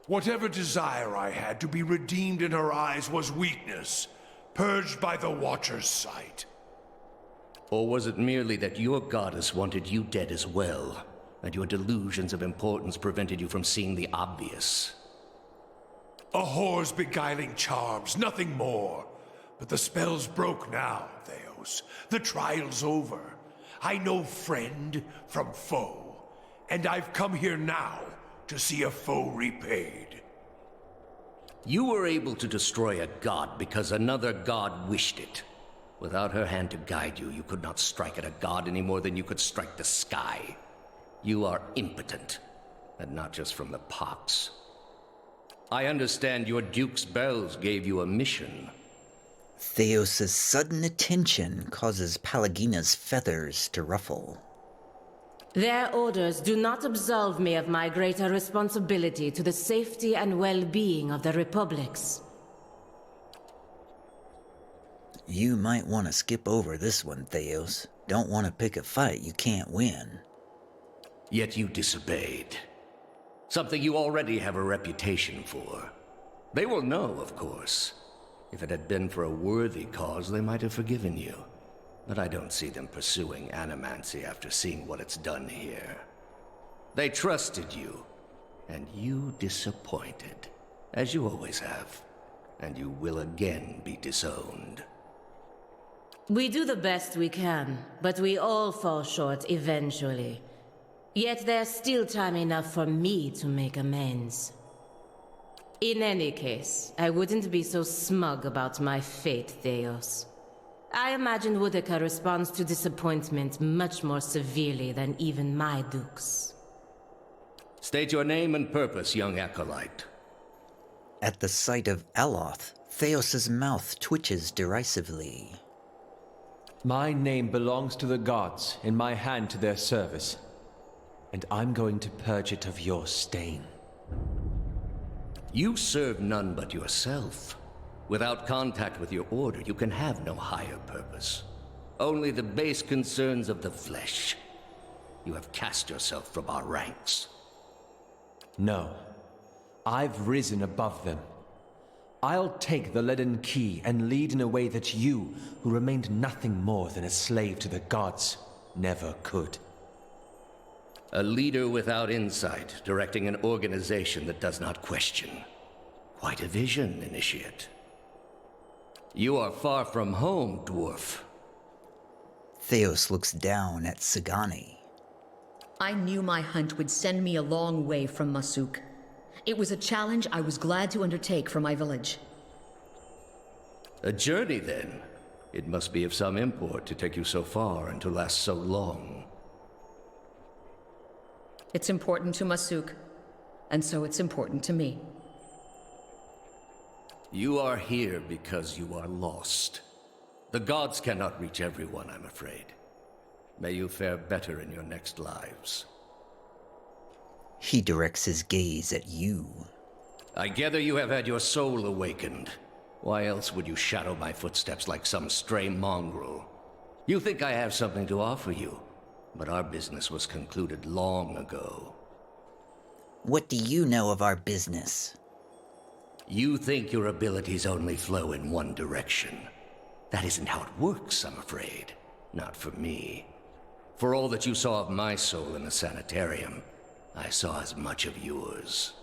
Whatever desire I had to be redeemed in her eyes was weakness, purged by the Watcher's sight. Or was it merely that your goddess wanted you dead as well, and your delusions of importance prevented you from seeing the obvious? A whore's beguiling charms, nothing more. But the spell's broke now, Theos. The trial's over. I know friend from foe, and I've come here now to see a foe repaid. You were able to destroy a god because another god wished it. Without her hand to guide you, you could not strike at a god any more than you could strike the sky. You are impotent, and not just from the pox. I understand your Duke's bells gave you a mission. Theos' sudden attention causes Palagina's feathers to ruffle. Their orders do not absolve me of my greater responsibility to the safety and well-being of the Republics. You might want to skip over this one, Theos. Don't want to pick a fight you can't win. Yet you disobeyed. Something you already have a reputation for. They will know, of course. If it had been for a worthy cause, they might have forgiven you. But I don't see them pursuing animancy after seeing what it's done here. They trusted you, and you disappointed, as you always have. And you will again be disowned. We do the best we can, but we all fall short eventually. Yet there's still time enough for me to make amends. In any case, I wouldn't be so smug about my fate, Theos. I imagine Woodica responds to disappointment much more severely than even my dukes. State your name and purpose, young acolyte. At the sight of Aloth, Theos' mouth twitches derisively. My name belongs to the gods, in my hand to their service. And I'm going to purge it of your stain. You serve none but yourself. Without contact with your order, you can have no higher purpose. Only the base concerns of the flesh. You have cast yourself from our ranks. No. I've risen above them. I'll take the leaden key and lead in a way that you, who remained nothing more than a slave to the gods, never could. A leader without insight, directing an organization that does not question. Quite a vision, Initiate. You are far from home, dwarf. Theos looks down at Sagani. I knew my hunt would send me a long way from Masuk. It was a challenge I was glad to undertake for my village. A journey, then? It must be of some import to take you so far and to last so long. It's important to Masuk, and so it's important to me. You are here because you are lost. The gods cannot reach everyone, I'm afraid. May you fare better in your next lives. He directs his gaze at you. I gather you have had your soul awakened. Why else would you shadow my footsteps like some stray mongrel? You think I have something to offer you, but our business was concluded long ago. What do you know of our business? You think your abilities only flow in one direction. That isn't how it works, I'm afraid. Not for me. For all that you saw of my soul in the sanitarium, I saw as much of yours.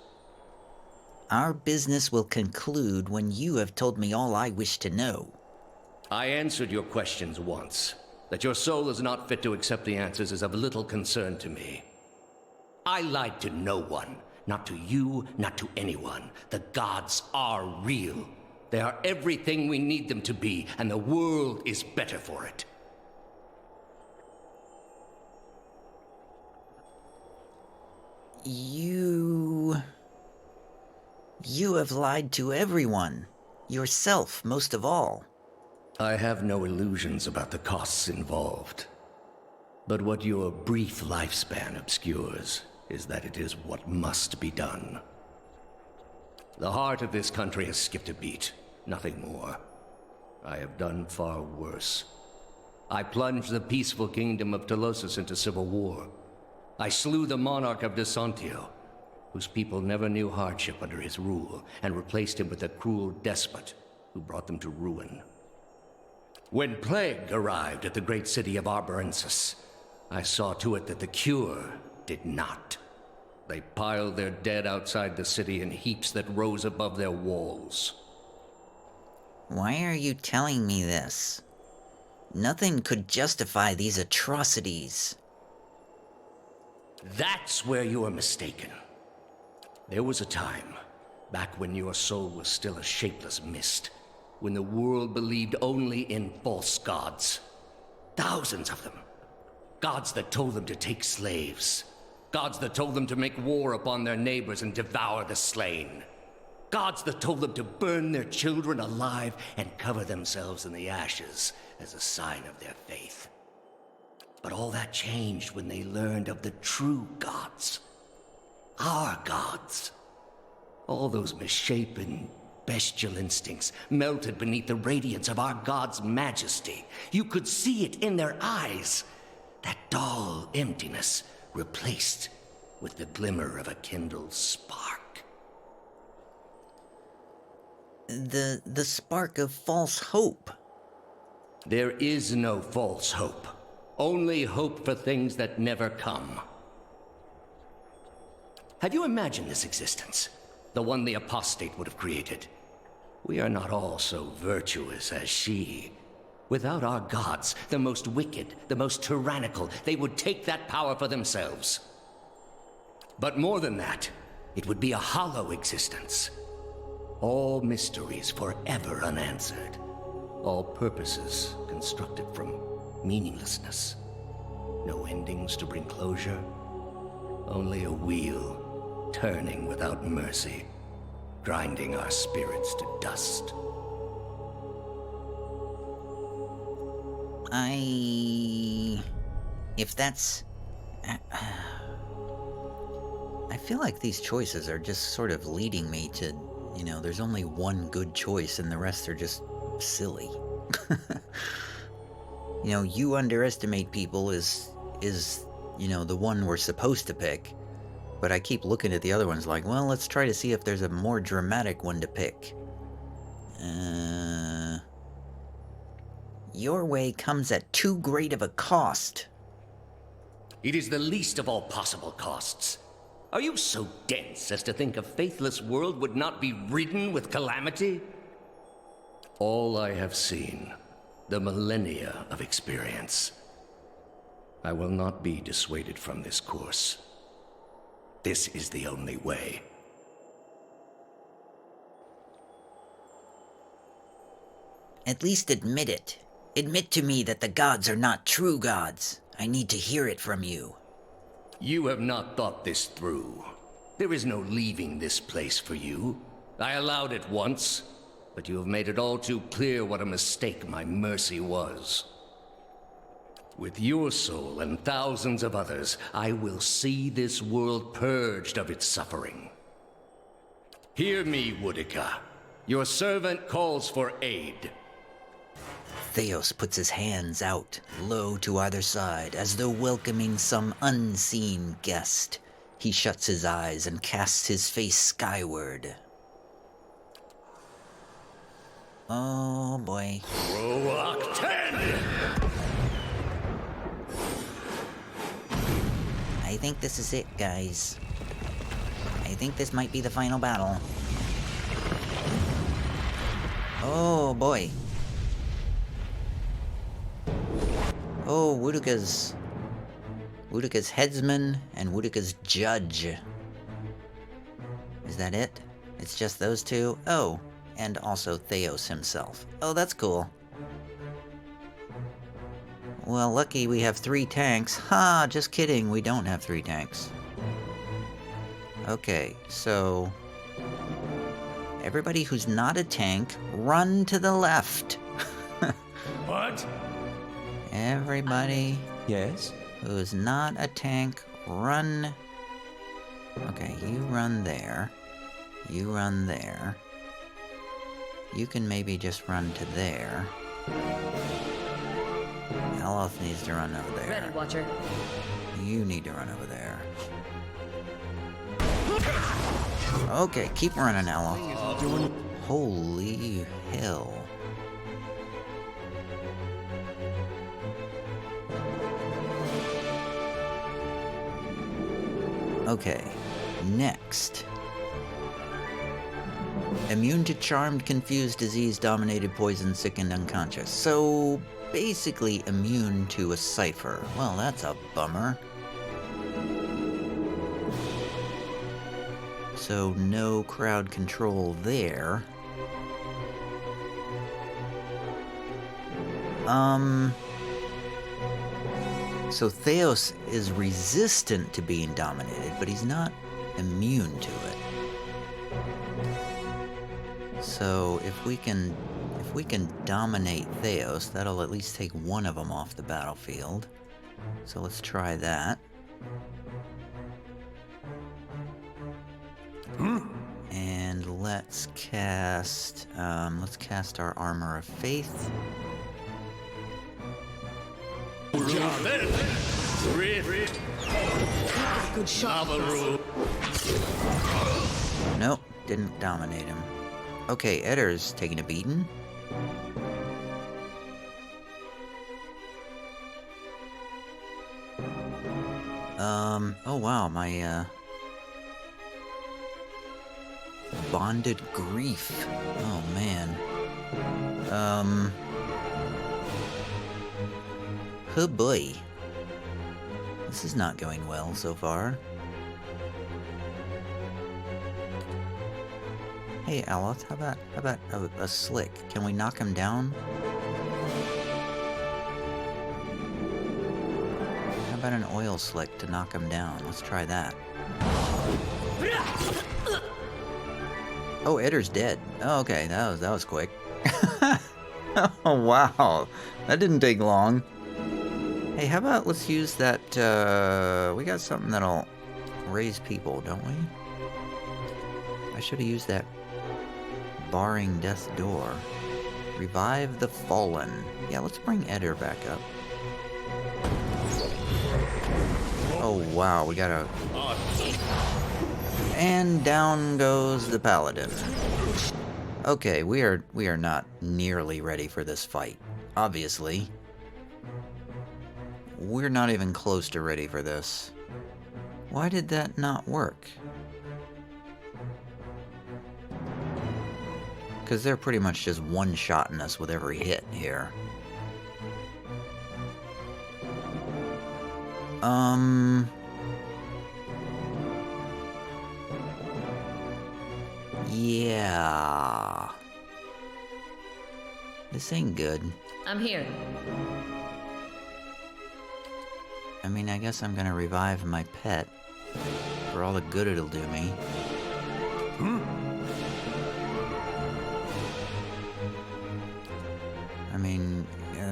Our business will conclude when you have told me all I wish to know. I answered your questions once. That your soul is not fit to accept the answers is of little concern to me. I lied to no one. Not to you, not to anyone. The gods are real. They are everything we need them to be, and the world is better for it. You have lied to everyone. Yourself, most of all. I have no illusions about the costs involved. But what your brief lifespan obscures is that it is what must be done. The heart of this country has skipped a beat, nothing more. I have done far worse. I plunged the peaceful kingdom of Telosus into civil war. I slew the monarch of Desantio, whose people never knew hardship under his rule, and replaced him with a cruel despot who brought them to ruin. When plague arrived at the great city of Arborensis, I saw to it that the cure did not. They piled their dead outside the city in heaps that rose above their walls. Why are you telling me this? Nothing could justify these atrocities. That's where you are mistaken. There was a time, back when your soul was still a shapeless mist, when the world believed only in false gods. Thousands of them. Gods that told them to take slaves. Gods that told them to make war upon their neighbors and devour the slain. Gods that told them to burn their children alive and cover themselves in the ashes as a sign of their faith. But all that changed when they learned of the true gods. Our gods. All those misshapen, bestial instincts melted beneath the radiance of our God's majesty. You could see it in their eyes. That dull emptiness replaced with the glimmer of a kindled spark. The spark of false hope. There is no false hope. Only hope for things that never come. Have you imagined this existence? The one the apostate would have created. We are not all so virtuous as she. Without our gods, the most wicked, the most tyrannical, they would take that power for themselves. But more than that, it would be a hollow existence. All mysteries forever unanswered. All purposes constructed from meaninglessness. No endings to bring closure. Only a wheel, turning without mercy, grinding our spirits to dust. If that's... I feel like these choices are just sort of leading me to, there's only one good choice and the rest are just silly. You underestimate people is the one we're supposed to pick. But I keep looking at the other ones like, well, let's try to see if there's a more dramatic one to pick. Your way comes at too great of a cost. It is the least of all possible costs. Are you so dense as to think a faithless world would not be ridden with calamity? All I have seen, the millennia of experience. I will not be dissuaded from this course. This is the only way. At least admit it. Admit to me that the gods are not true gods. I need to hear it from you. You have not thought this through. There is no leaving this place for you. I allowed it once, but you have made it all too clear what a mistake my mercy was. With your soul and thousands of others, I will see this world purged of its suffering. Hear me, Woodica. Your servant calls for aid. Theos puts his hands out, low to either side, as though welcoming some unseen guest. He shuts his eyes and casts his face skyward. Oh boy. Roach 10! I think this is it, guys. I think this might be the final battle. Oh boy. Oh, Woodica's headsman and Woodica's judge. Is that it? It's just those two? Oh, and also Theos himself. Oh, that's cool. Well, lucky we have 3 tanks. Ha, just kidding, we don't have 3 tanks. Okay, so... everybody who's not a tank, run to the left. What? Everybody Yes? who's not a tank, run. Okay, you run there. You run there. You can maybe just run to there. Aloth needs to run over there. Ready, Watcher. You need to run over there. Okay, keep running, Aloth. Holy hell. Okay, next. Immune to charmed, confused, disease, dominated, poison, sick, and unconscious. So, basically immune to a cipher. Well, that's a bummer. So, no crowd control there. So Theos is resistant to being dominated, but he's not immune to it. So if we can dominate Theos, that'll at least take one of them off the battlefield. So let's try that. And let's cast our Armor of Faith. Good shot. Nope, didn't dominate him. Okay, Eddar's taking a beating. Oh wow, my, Bonded Grief. Oh man. Oh boy. This is not going well so far. Hey, Aloth, how about a slick? Can we knock him down? How about an oil slick to knock him down? Let's try that. Oh, Eddar's dead. Oh, okay, that was quick. Oh, wow. That didn't take long. Hey, how about let's use that, we got something that'll raise people, don't we? I should have used that barring death door. Revive the fallen. Yeah, let's bring Eddar back up. Oh, wow, we gotta... And down goes the paladin. Okay, we are not nearly ready for this fight. Obviously. We're not even close to ready for this. Why did that not work? Because they're pretty much just one-shotting us with every hit here. Yeah. This ain't good. I'm here. I mean, I guess I'm gonna revive my pet. For all the good it'll do me. I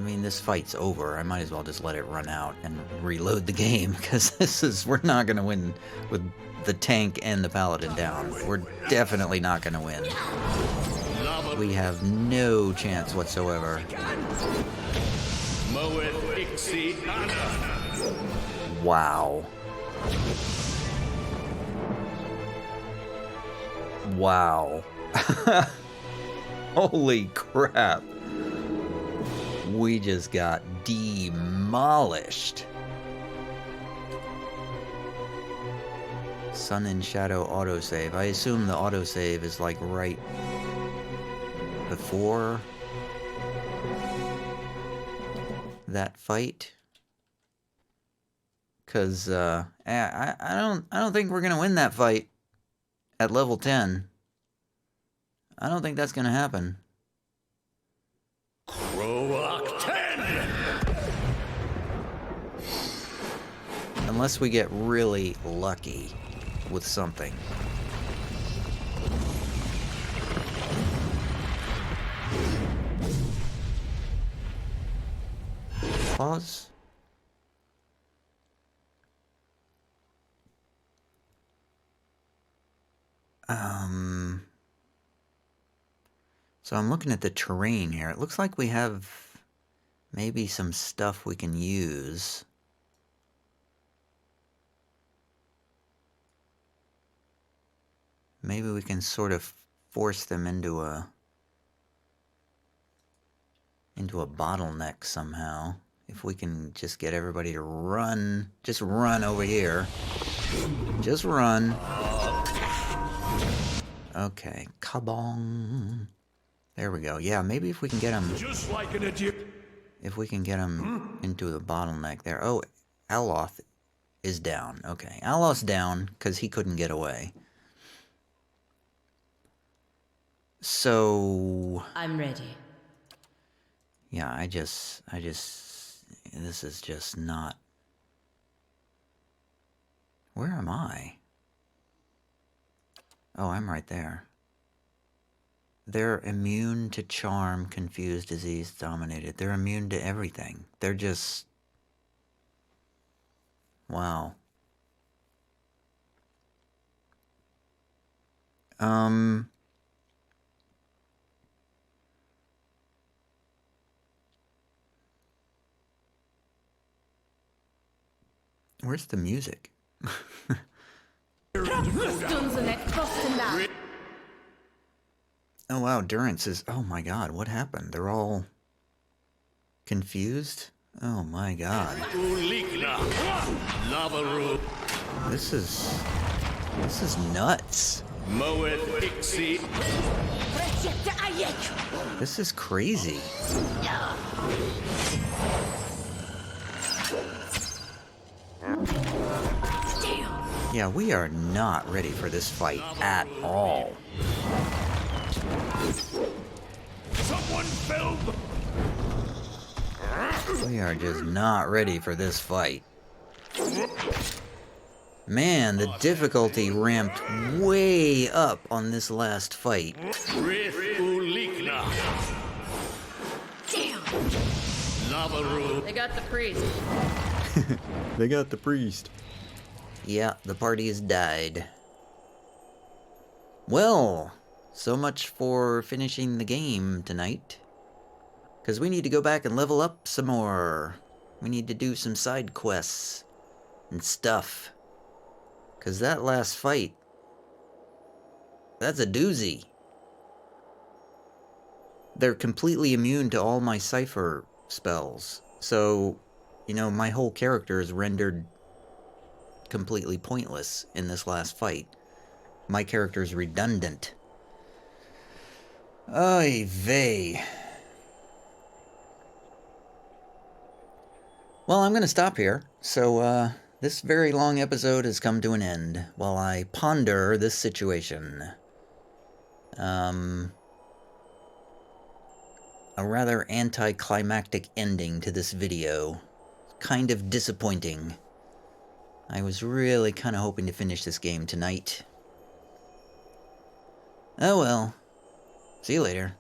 mean, this fight's over. I might as well just let it run out and reload the game, because we're not gonna win with the tank and the paladin down. We're definitely not gonna win. We have no chance whatsoever. Wow. Wow. Holy crap. We just got demolished. Sun and Shadow autosave. I assume the autosave is like right before that fight. Cause I don't think we're gonna win that fight at level 10. I don't think that's gonna happen. Croak 10! Unless we get really lucky with something. Pause. So I'm looking at the terrain here. It looks like we have maybe some stuff we can use. Maybe we can sort of force them into a bottleneck somehow. If we can just get everybody to run, just run over here. Just run. Okay, kabong. There we go. Yeah, maybe if we can get them. Just like an idiot. If we can get them into the bottleneck there. Oh, Aloth is down. Okay, Aloth's down because he couldn't get away. So I'm ready. yeah, I just, this is just not. Where am I? Oh, I'm right there. They're immune to charm, confused, disease, dominated. They're immune to everything. They're just... Wow. Where's the music? Oh wow, Durance is... Oh my god, what happened? They're all... confused? Oh my god. This is... This is nuts. This is crazy. Yeah, we are not ready for this fight at all. Someone felled the... We are just not ready for this fight. Man, the difficulty ramped way up on this last fight. They got the priest. They got the priest. Yeah, the party has died. Well, so much for finishing the game tonight. Because we need to go back and level up some more. We need to do some side quests and stuff. Because that last fight, that's a doozy. They're completely immune to all my cipher spells. So, you know, my whole character is rendered completely pointless in this last fight. My character is redundant. Oy vey. Well, I'm going to stop here. So, this very long episode has come to an end while I ponder this situation. A rather anticlimactic ending to this video. Kind of disappointing. I was really kind of hoping to finish this game tonight. Oh well. See you later.